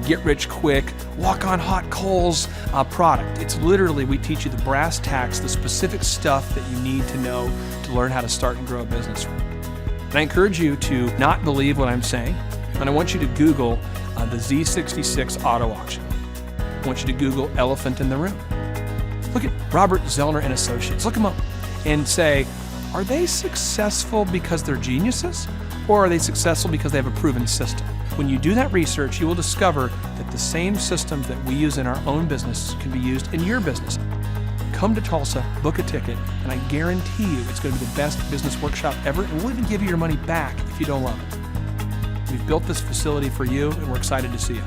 get-rich-quick, walk-on-hot-coals product. It's literally, we teach you the brass tacks, the specific stuff that you need to know to learn how to start and grow a business. And I encourage you to not believe what I'm saying, and I want you to Google the Z66 auto auction. I want you to Google elephant in the room. Look at Robert Zellner and Associates. Look them up and say, Are they successful because they're geniuses, or are they successful because they have a proven system? When you do that research, you will discover that the same systems that we use in our own business can be used in your business. Come to Tulsa, book a ticket, and I guarantee you it's going to be the best business workshop ever, and we'll even give you your money back if you don't love it. We've built this facility for you, and we're excited to see you.